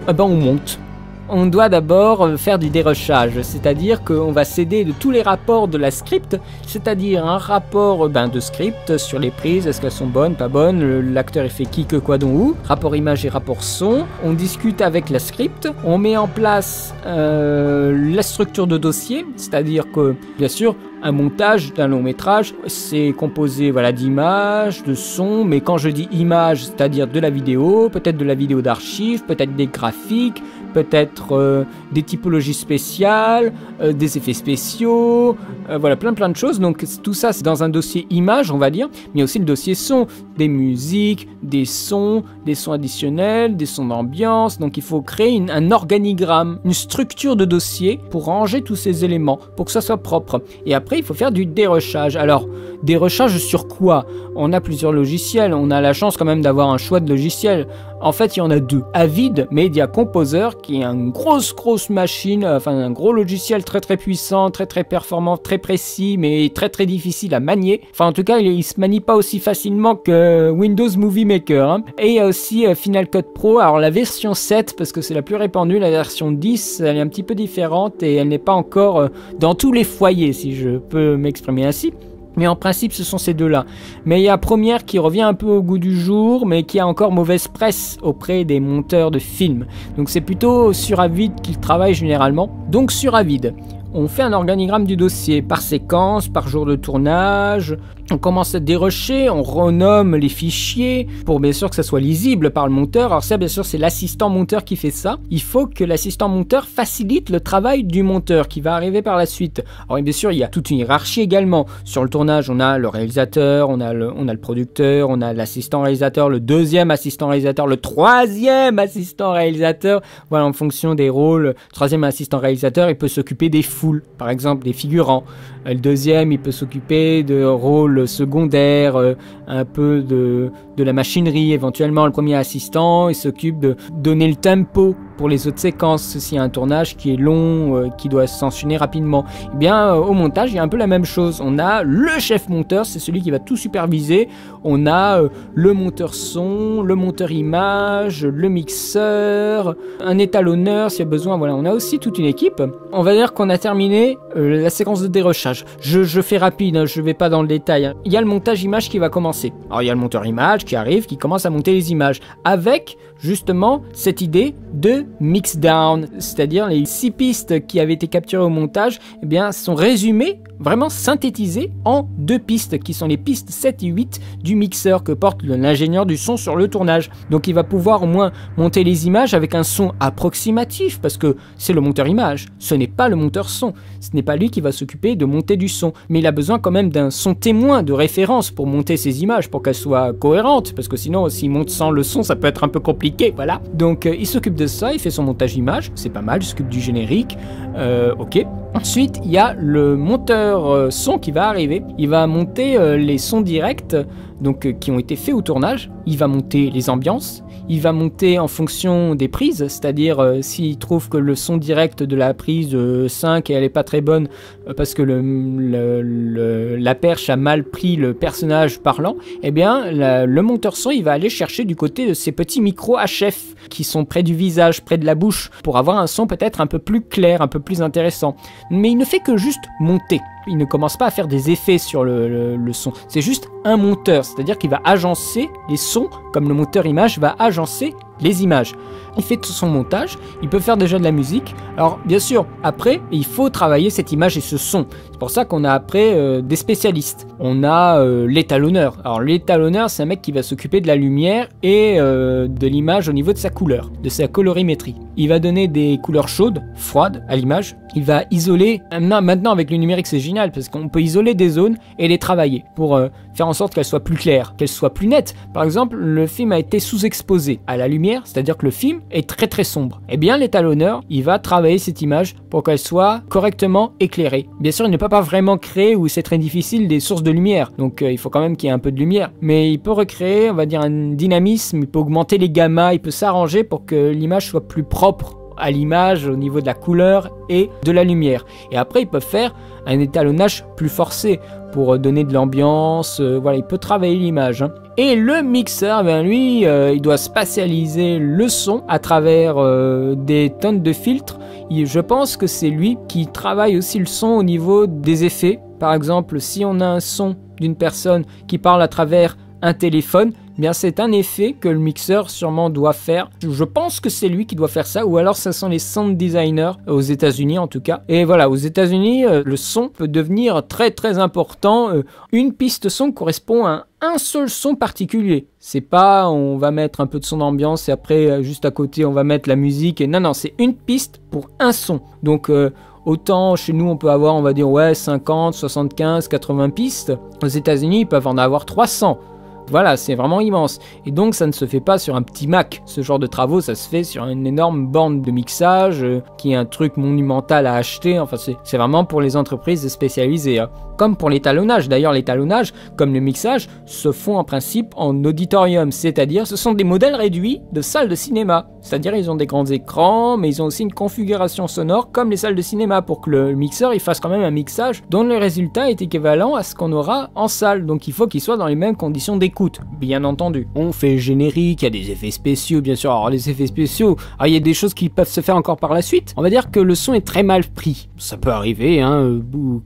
On monte. On doit d'abord faire du dérushage, c'est-à-dire qu'on va s'aider de tous les rapports de la script, c'est-à-dire un rapport de script sur les prises, est-ce qu'elles sont bonnes, pas bonnes, l'acteur est fait qui, que, quoi, dont, où, rapport image et rapport son, on discute avec la script, on met en place la structure de dossier, c'est-à-dire que, bien sûr, un montage d'un long métrage, c'est composé d'images, de sons, mais quand je dis images, c'est-à-dire de la vidéo, peut-être de la vidéo d'archives, peut-être des graphiques, peut-être des typologies spéciales, des effets spéciaux, voilà, plein de choses. Donc tout ça, c'est dans un dossier image, on va dire, mais il y a aussi le dossier son, des musiques, des sons additionnels, des sons d'ambiance. Donc il faut créer un organigramme, une structure de dossier pour ranger tous ces éléments, pour que ça soit propre. Et après, il faut faire du dérushage. Alors, dérushage sur quoi? On a plusieurs logiciels, on a la chance quand même d'avoir un choix de logiciels. En fait, il y en a deux. Avid Media Composer, qui est une grosse machine, enfin un gros logiciel très puissant, très performant, très précis, mais très difficile à manier. Enfin, en tout cas, il se manie pas aussi facilement que Windows Movie Maker. Hein. Et il y a aussi Final Cut Pro. Alors, la version 7, parce que c'est la plus répandue, la version 10, elle est un petit peu différente et elle n'est pas encore dans tous les foyers, si je peux m'exprimer ainsi. Mais en principe, ce sont ces deux-là. Mais il y a Premiere qui revient un peu au goût du jour, mais qui a encore mauvaise presse auprès des monteurs de films. Donc c'est plutôt sur Avid qu'ils travaillent généralement. Donc sur Avid, on fait un organigramme du dossier par séquence, par jour de tournage. On commence à dérusher, on renomme les fichiers pour bien sûr que ça soit lisible par le monteur. Alors ça, bien sûr, c'est l'assistant monteur qui fait ça. Il faut que l'assistant monteur facilite le travail du monteur qui va arriver par la suite. Alors bien sûr, il y a toute une hiérarchie également. Sur le tournage, on a le réalisateur, on a le producteur, on a l'assistant réalisateur, le deuxième assistant réalisateur, le troisième assistant réalisateur. Voilà, en fonction des rôles, le troisième assistant réalisateur, il peut s'occuper des foules, par exemple des figurants. Le deuxième, il peut s'occuper de rôles secondaires, un peu de la machinerie. Éventuellement, le premier assistant, il s'occupe de donner le tempo pour les autres séquences. S'il y a un tournage qui est long, qui doit s'enchaîner rapidement. Eh bien, au montage, il y a un peu la même chose. On a le chef monteur, c'est celui qui va tout superviser. On a le monteur son, le monteur image, le mixeur, un étalonneur s'il y a besoin. Voilà, on a aussi toute une équipe. On va dire qu'on a terminé la séquence de dérushage. Je fais rapide, hein, je vais pas dans le détail. Hein. Il y a le montage image qui va commencer. Alors il y a le monteur image qui arrive, qui commence à monter les images avec justement cette idée de mixdown, c'est-à-dire les 6 pistes qui avaient été capturées au montage, eh bien sont résumées, vraiment synthétisées en 2 pistes qui sont les pistes 7 et 8 du mixeur que porte l'ingénieur du son sur le tournage. Donc il va pouvoir au moins monter les images avec un son approximatif parce que c'est le monteur image, ce n'est pas le monteur son, ce n'est pas lui qui va s'occuper de monter du son, mais il a besoin quand même d'un son témoin de référence pour monter ces images, pour qu'elles soient cohérentes, parce que sinon s'il monte sans le son ça peut être un peu compliqué, voilà. Donc il s'occupe de ça, il fait son montage image, c'est pas mal, il s'occupe du générique, ok. Ensuite il y a le monteur son qui va arriver, il va monter les sons directs, donc qui ont été faits au tournage, il va monter les ambiances, il va monter en fonction des prises, c'est-à-dire s'il trouve que le son direct de la prise 5 et elle est pas très bonne parce que la perche a mal pris le personnage parlant, eh bien le monteur son il va aller chercher du côté de ces petits micros HF qui sont près du visage, près de la bouche, pour avoir un son peut-être un peu plus clair, un peu plus intéressant. Mais il ne fait que juste monter. Il ne commence pas à faire des effets sur le son. C'est juste un monteur, c'est-à-dire qu'il va agencer les sons, comme le monteur image va agencer les images. Il fait tout son montage, il peut faire déjà de la musique. Alors bien sûr, après, il faut travailler cette image et ce son. C'est pour ça qu'on a après des spécialistes. On a l'étalonneur. Alors l'étalonneur, c'est un mec qui va s'occuper de la lumière et de l'image au niveau de sa couleur, de sa colorimétrie. Il va donner des couleurs chaudes, froides à l'image. Il va isoler. Maintenant avec le numérique c'est génial parce qu'on peut isoler des zones et les travailler pour faire en sorte qu'elles soient plus claires, qu'elles soient plus nettes. Par exemple, le film a été sous-exposé à la lumière, c'est-à-dire que le film est très sombre. Eh bien l'étalonneur, il va travailler cette image pour qu'elle soit correctement éclairée. Bien sûr, il ne peut pas vraiment créer, ou c'est très difficile, des sources de lumière. Donc il faut quand même qu'il y ait un peu de lumière. Mais il peut recréer, on va dire, un dynamisme, il peut augmenter les gammas, il peut s'arranger pour que l'image soit plus propre à l'image au niveau de la couleur et de la lumière. Et après, il peut faire un étalonnage plus forcé pour donner de l'ambiance. Voilà, il peut travailler l'image. Hein. Et le mixeur, ben lui, il doit spatialiser le son à travers des tonnes de filtres. Je pense que c'est lui qui travaille aussi le son au niveau des effets. Par exemple, si on a un son d'une personne qui parle à travers un téléphone, eh bien c'est un effet que le mixeur sûrement doit faire. Je pense que c'est lui qui doit faire ça, ou alors ce sont les sound designers aux États-Unis en tout cas. Et voilà, aux États-Unis, le son peut devenir très très important. Une piste son correspond à un seul son particulier. C'est pas on va mettre un peu de son d'ambiance et après juste à côté on va mettre la musique. Et non, c'est une piste pour un son. Donc autant chez nous on peut avoir, on va dire, 50, 75, 80 pistes. Aux États-Unis ils peuvent en avoir 300. Voilà, c'est vraiment immense. Et donc ça ne se fait pas sur un petit Mac. Ce genre de travaux, ça se fait sur une énorme borne de mixage qui est un truc monumental à acheter. Enfin, c'est vraiment pour les entreprises spécialisées. Comme pour l'étalonnage. D'ailleurs, l'étalonnage, comme le mixage, se font en principe en auditorium. C'est-à-dire, ce sont des modèles réduits de salles de cinéma. C'est-à-dire, ils ont des grands écrans, mais ils ont aussi une configuration sonore comme les salles de cinéma pour que le mixeur il fasse quand même un mixage dont le résultat est équivalent à ce qu'on aura en salle. Donc, il faut qu'il soit dans les mêmes conditions d'écoute, bien entendu. On fait générique, il y a des effets spéciaux, bien sûr. Alors, les effets spéciaux, il y a des choses qui peuvent se faire encore par la suite. On va dire que le son est très mal pris. Ça peut arriver,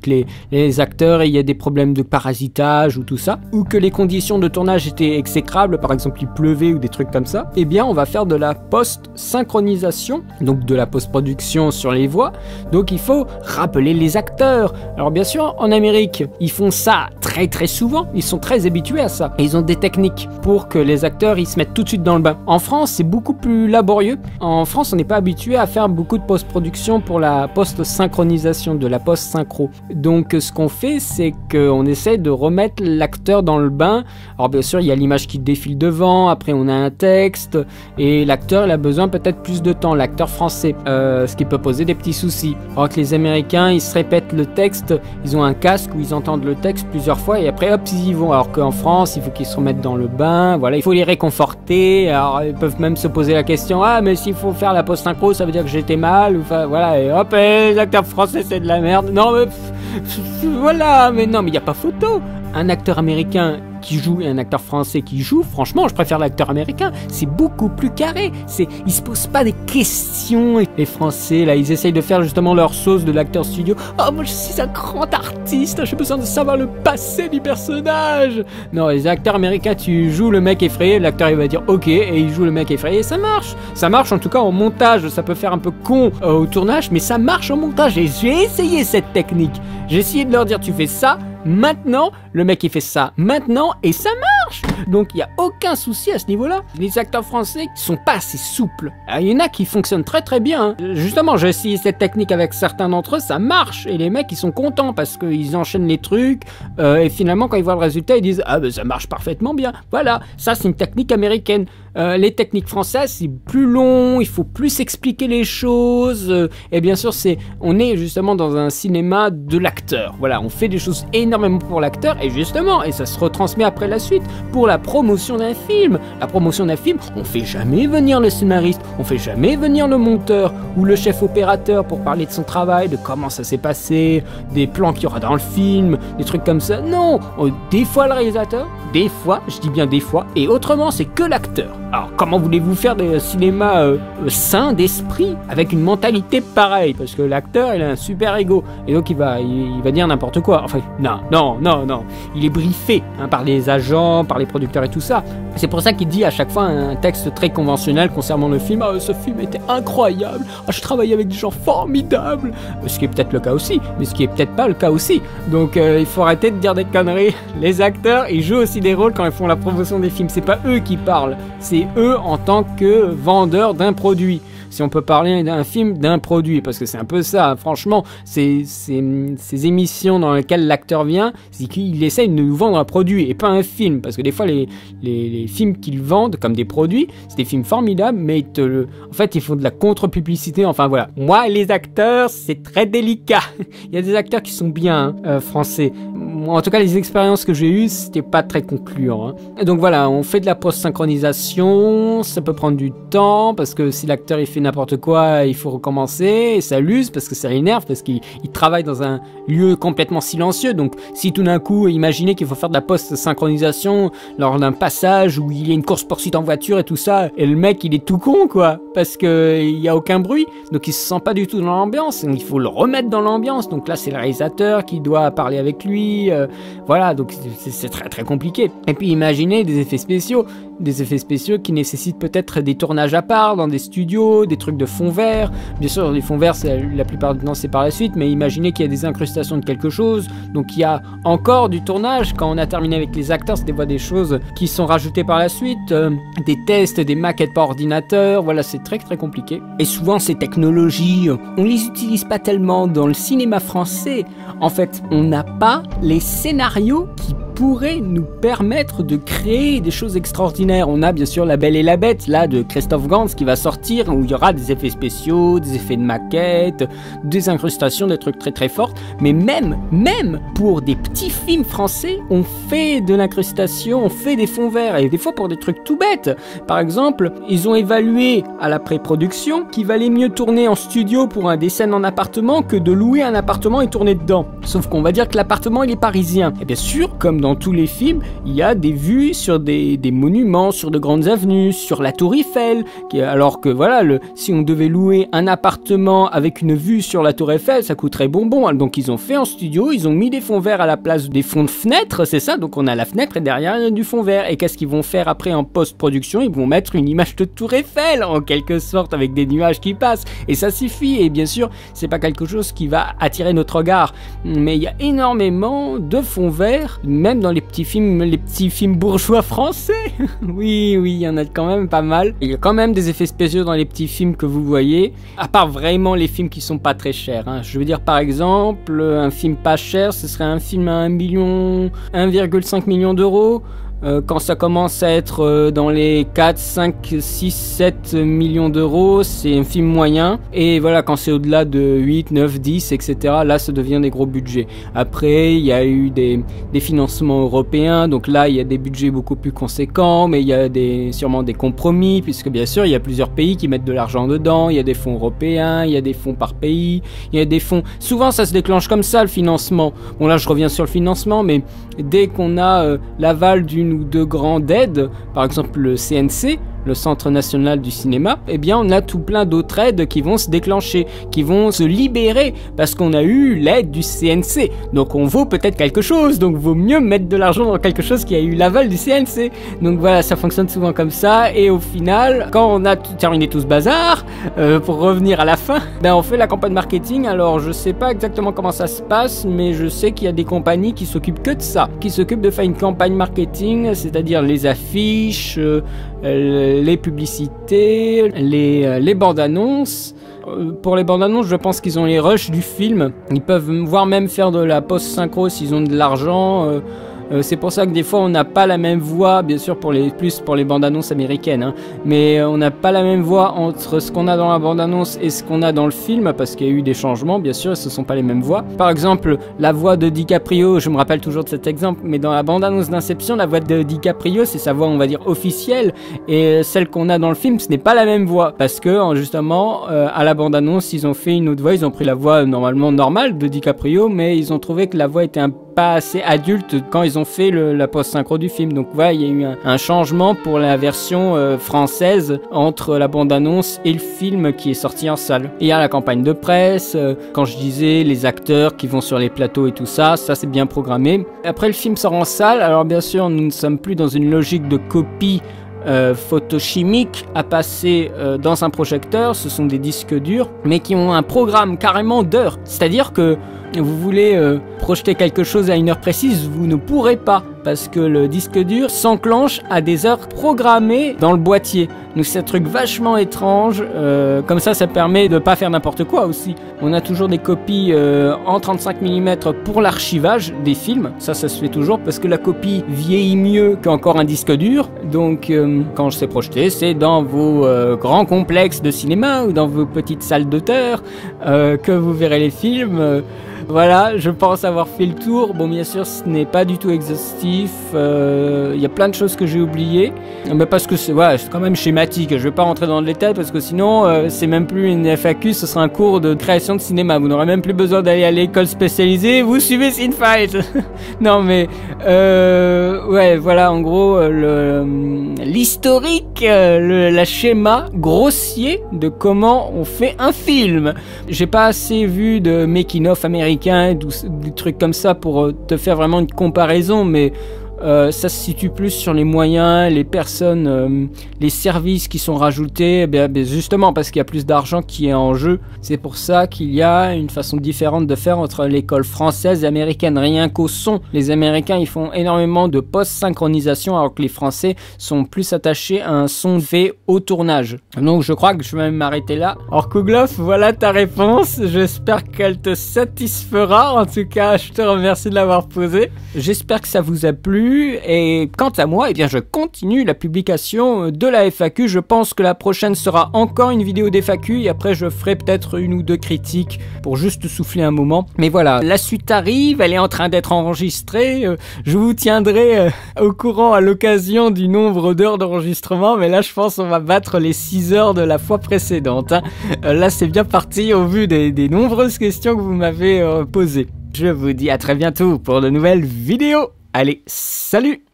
que les acteurs, il y a des problèmes de parasitage ou tout ça, ou que les conditions de tournage étaient exécrables, par exemple il pleuvait ou des trucs comme ça. Eh bien, on va faire de la post-synchronisation, donc de la post-production sur les voix. Donc, il faut rappeler les acteurs. Alors, bien sûr, en Amérique, ils font ça très très souvent. Ils sont très habitués à ça. Et ils ont des techniques pour que les acteurs ils se mettent tout de suite dans le bain. En France, c'est beaucoup plus laborieux. En France, on n'est pas habitué à faire beaucoup de post-production pour la post-synchronisation, de la post-synchro. Donc, ce qu'on fait, c'est qu'on essaie de remettre l'acteur dans le bain. Alors, bien sûr, il y a l'image qui défile devant. Après, on a un texte. Et l'acteur, il a besoin peut-être plus de temps. L'acteur français. Ce qui peut poser des petits soucis. Alors que les Américains, ils se répètent le texte. Ils ont un casque où ils entendent le texte plusieurs fois. Et après, hop, ils y vont. Alors qu'en France, il faut qu'ils se remettent dans le bain, voilà, il faut les réconforter. Alors ils peuvent même se poser la question, mais s'il faut faire la post-synchro, ça veut dire que j'étais mal, ou enfin voilà, et hop, les acteurs français c'est de la merde. Non mais voilà, mais non mais il y a pas photo. Un acteur américain qui joue et un acteur français qui joue, franchement, je préfère l'acteur américain. C'est beaucoup plus carré. Ils se posent pas des questions. Les Français, là, ils essayent de faire justement leur sauce de l'acteur studio. Oh, moi, je suis un grand artiste. J'ai besoin de savoir le passé du personnage. Non, les acteurs américains, tu joues le mec effrayé, l'acteur, il va dire OK, et il joue le mec effrayé. Ça marche. Ça marche, en tout cas, en montage. Ça peut faire un peu con au tournage, mais ça marche en montage. Et j'ai essayé cette technique. J'ai essayé de leur dire, tu fais ça. Maintenant, le mec il fait ça maintenant et ça marche. Donc il n'y a aucun souci à ce niveau-là. Les acteurs français sont pas assez souples. Il y en a qui fonctionnent très très bien. Justement, j'ai essayé cette technique avec certains d'entre eux, ça marche. Et les mecs ils sont contents parce qu'ils enchaînent les trucs. Et finalement quand ils voient le résultat ils disent ça marche parfaitement bien. Voilà, ça c'est une technique américaine. Les techniques françaises c'est plus long, il faut plus expliquer les choses. Et bien sûr on est justement dans un cinéma de l'acteur. Voilà, on fait des choses énormément pour l'acteur et justement, et ça se retransmet après la suite, pour la promotion d'un film. La promotion d'un film, on fait jamais venir le scénariste, on fait jamais venir le monteur ou le chef opérateur pour parler de son travail, de comment ça s'est passé, des plans qu'il y aura dans le film, des trucs comme ça. Non, des fois le réalisateur, des fois, je dis bien des fois, et autrement c'est que l'acteur. Alors comment voulez-vous faire des cinémas sains d'esprit avec une mentalité pareille? Parce que l'acteur il a un super ego et donc il va dire n'importe quoi. Enfin non, il est briefé par les agents, par les producteurs et tout ça. C'est pour ça qu'il dit à chaque fois un texte très conventionnel concernant le film. Ce film était incroyable, je travaillais avec des gens formidables. Ce qui est peut-être le cas aussi, mais ce qui est peut-être pas le cas aussi. Donc il faut arrêter de dire des conneries. Les acteurs ils jouent aussi des rôles quand ils font la promotion des films. C'est pas eux qui parlent, c'est eux en tant que vendeurs d'un produit. Si on peut parler d'un film, d'un produit, parce que c'est un peu ça, franchement, ces émissions dans lesquelles l'acteur vient, c'est qu'il essaye de nous vendre un produit et pas un film, parce que des fois les films qu'ils vendent comme des produits, c'est des films formidables, mais en fait ils font de la contre-publicité, enfin voilà. Moi, les acteurs, c'est très délicat. Il y a des acteurs qui sont bien français. En tout cas, les expériences que j'ai eues, c'était pas très concluant. Et donc voilà, on fait de la post-synchronisation, ça peut prendre du temps, parce que si l'acteur il fait fait n'importe quoi, il faut recommencer, et ça l'use parce que ça l'énerve, parce qu'il travaille dans un lieu complètement silencieux. Donc si tout d'un coup, imaginez qu'il faut faire de la post-synchronisation lors d'un passage où il y a une course-poursuite en voiture et tout ça, et le mec il est tout con quoi, parce qu'il n'y a aucun bruit, donc il se sent pas du tout dans l'ambiance, il faut le remettre dans l'ambiance. Donc là c'est le réalisateur qui doit parler avec lui, voilà, donc c'est très très compliqué. Et puis imaginez des effets spéciaux qui nécessitent peut-être des tournages à part dans des studios, des trucs de fond vert. Bien sûr, les fonds verts, la plupart du temps, c'est par la suite, mais imaginez qu'il y a des incrustations de quelque chose, donc il y a encore du tournage. Quand on a terminé avec les acteurs, c'est des fois des choses qui sont rajoutées par la suite, des tests, des maquettes par ordinateur, voilà, c'est très très compliqué. Et souvent, ces technologies, on les utilise pas tellement dans le cinéma français. En fait, on n'a pas les scénarios qui pourrait nous permettre de créer des choses extraordinaires. On a bien sûr La Belle et la Bête, là, de Christophe Gans, qui va sortir, où il y aura des effets spéciaux, des effets de maquettes, des incrustations, des trucs très très forts. Mais même pour des petits films français, on fait de l'incrustation, on fait des fonds verts, et des fois pour des trucs tout bêtes. Par exemple, ils ont évalué à la pré-production qu'il valait mieux tourner en studio pour des scènes en appartement que de louer un appartement et tourner dedans. Sauf qu'on va dire que l'appartement, il est parisien. Et bien sûr, comme dans tous les films, il y a des vues sur des monuments, sur de grandes avenues, sur la Tour Eiffel, alors que voilà, si on devait louer un appartement avec une vue sur la Tour Eiffel, ça coûterait bonbon. Donc ils ont fait en studio, ils ont mis des fonds verts à la place des fonds de fenêtre, c'est ça, donc on a la fenêtre et derrière il y a du fond vert. Et qu'est-ce qu'ils vont faire après en post-production? Ils vont mettre une image de Tour Eiffel, en quelque sorte, avec des nuages qui passent, et ça suffit. Et bien sûr, c'est pas quelque chose qui va attirer notre regard, mais il y a énormément de fonds verts, même dans les petits films bourgeois français. oui, il y en a quand même pas mal. Il y a quand même des effets spéciaux dans les petits films que vous voyez, à part vraiment les films qui sont pas très chers, hein. Je veux dire, par exemple, un film pas cher, ce serait un film à 1,5 million d'euros. Quand ça commence à être dans les 4, 5, 6, 7 millions d'euros, c'est un film moyen. Et voilà, quand c'est au-delà de 8, 9, 10, etc., là, ça devient des gros budgets. Après, il y a eu des financements européens, donc là, il y a des budgets beaucoup plus conséquents, mais il y a sûrement des compromis, puisque bien sûr, il y a plusieurs pays qui mettent de l'argent dedans, il y a des fonds européens, il y a des fonds par pays, il y a des fonds... Souvent, ça se déclenche comme ça, le financement. Bon, là, je reviens sur le financement, mais dès qu'on a l'aval d'une ou deux grandes aides, par exemple le CNC, le Centre National du Cinéma, eh bien on a tout plein d'autres aides qui vont se déclencher, qui vont se libérer parce qu'on a eu l'aide du CNC. Donc on vaut peut-être quelque chose, donc vaut mieux mettre de l'argent dans quelque chose qui a eu l'aval du CNC. Donc voilà, ça fonctionne souvent comme ça, et au final, quand on a terminé tout ce bazar, pour revenir à la fin, ben on fait la campagne marketing. Alors je sais pas exactement comment ça se passe, mais je sais qu'il y a des compagnies qui s'occupent que de ça, qui s'occupent de faire une campagne marketing, c'est-à-dire les affiches, les publicités, les bandes annonces. Pour les bandes annonces, je pense qu'ils ont les rushs du film. Ils peuvent voire même faire de la post-synchro s'ils ont de l'argent. C'est pour ça que des fois on n'a pas la même voix, bien sûr pour les bandes annonces américaines, hein, mais on n'a pas la même voix entre ce qu'on a dans la bande annonce et ce qu'on a dans le film, parce qu'il y a eu des changements, bien sûr, et ce ne sont pas les mêmes voix. Par exemple, la voix de DiCaprio, je me rappelle toujours de cet exemple, mais dans la bande annonce d'Inception, la voix de DiCaprio, c'est sa voix, on va dire, officielle, et celle qu'on a dans le film, ce n'est pas la même voix, parce que justement, à la bande annonce, ils ont fait une autre voix, ils ont pris la voix normalement normale de DiCaprio, mais ils ont trouvé que la voix était pas assez adulte quand ils ont fait la post-synchro du film. Donc voilà, il y a eu un changement pour la version française entre la bande-annonce et le film qui est sorti en salle. Et il y a la campagne de presse, quand je disais les acteurs qui vont sur les plateaux et tout ça, ça c'est bien programmé. Après le film sort en salle, alors bien sûr nous ne sommes plus dans une logique de copie photochimique à passer dans un projecteur, ce sont des disques durs, mais qui ont un programme carrément d'heures. C'est-à-dire que vous voulez projeter quelque chose à une heure précise, vous ne pourrez pas, parce que le disque dur s'enclenche à des heures programmées dans le boîtier. Donc c'est un truc vachement étrange, comme ça permet de pas faire n'importe quoi aussi. On a toujours des copies en 35 mm pour l'archivage des films, ça se fait toujours, parce que la copie vieillit mieux qu'encore un disque dur. Donc quand je sais projeter, c'est dans vos grands complexes de cinéma ou dans vos petites salles d'auteur que vous verrez les films. Voilà, je pense avoir fait le tour. Bon, bien sûr, ce n'est pas du tout exhaustif. motifs, il y a plein de choses que j'ai oubliées, mais parce que c'est quand même schématique, je vais pas rentrer dans le détail parce que sinon c'est même plus une FAQ, ce sera un cours de création de cinéma, vous n'aurez même plus besoin d'aller à l'école spécialisée, vous suivez Cinefiles. Non mais ouais, voilà, en gros l'historique, la schéma grossier de comment on fait un film. J'ai pas assez vu de making-of américain, des trucs comme ça pour te faire vraiment une comparaison, mais ça se situe plus sur les moyens, les personnes, les services qui sont rajoutés, justement parce qu'il y a plus d'argent qui est en jeu. C'est pour ça qu'il y a une façon différente de faire entre l'école française et américaine. Rien qu'au son, les Américains ils font énormément de post-synchronisation alors que les Français sont plus attachés à un son fait au tournage. Donc je crois que je vais même m'arrêter là. Alors Kouglof, voilà ta réponse, j'espère qu'elle te satisfera. En tout cas, je te remercie de l'avoir posée. J'espère que ça vous a plu. Et quant à moi, eh bien, je continue la publication de la FAQ. Je pense que la prochaine sera encore une vidéo d'FAQ et après je ferai peut-être une ou deux critiques pour juste souffler un moment. Mais voilà, la suite arrive, elle est en train d'être enregistrée. Je vous tiendrai au courant à l'occasion du nombre d'heures d'enregistrement, mais là je pense qu'on va battre les 6 heures de la fois précédente. Là c'est bien parti au vu des nombreuses questions que vous m'avez posées. Je vous dis à très bientôt pour de nouvelles vidéos. Allez, salut!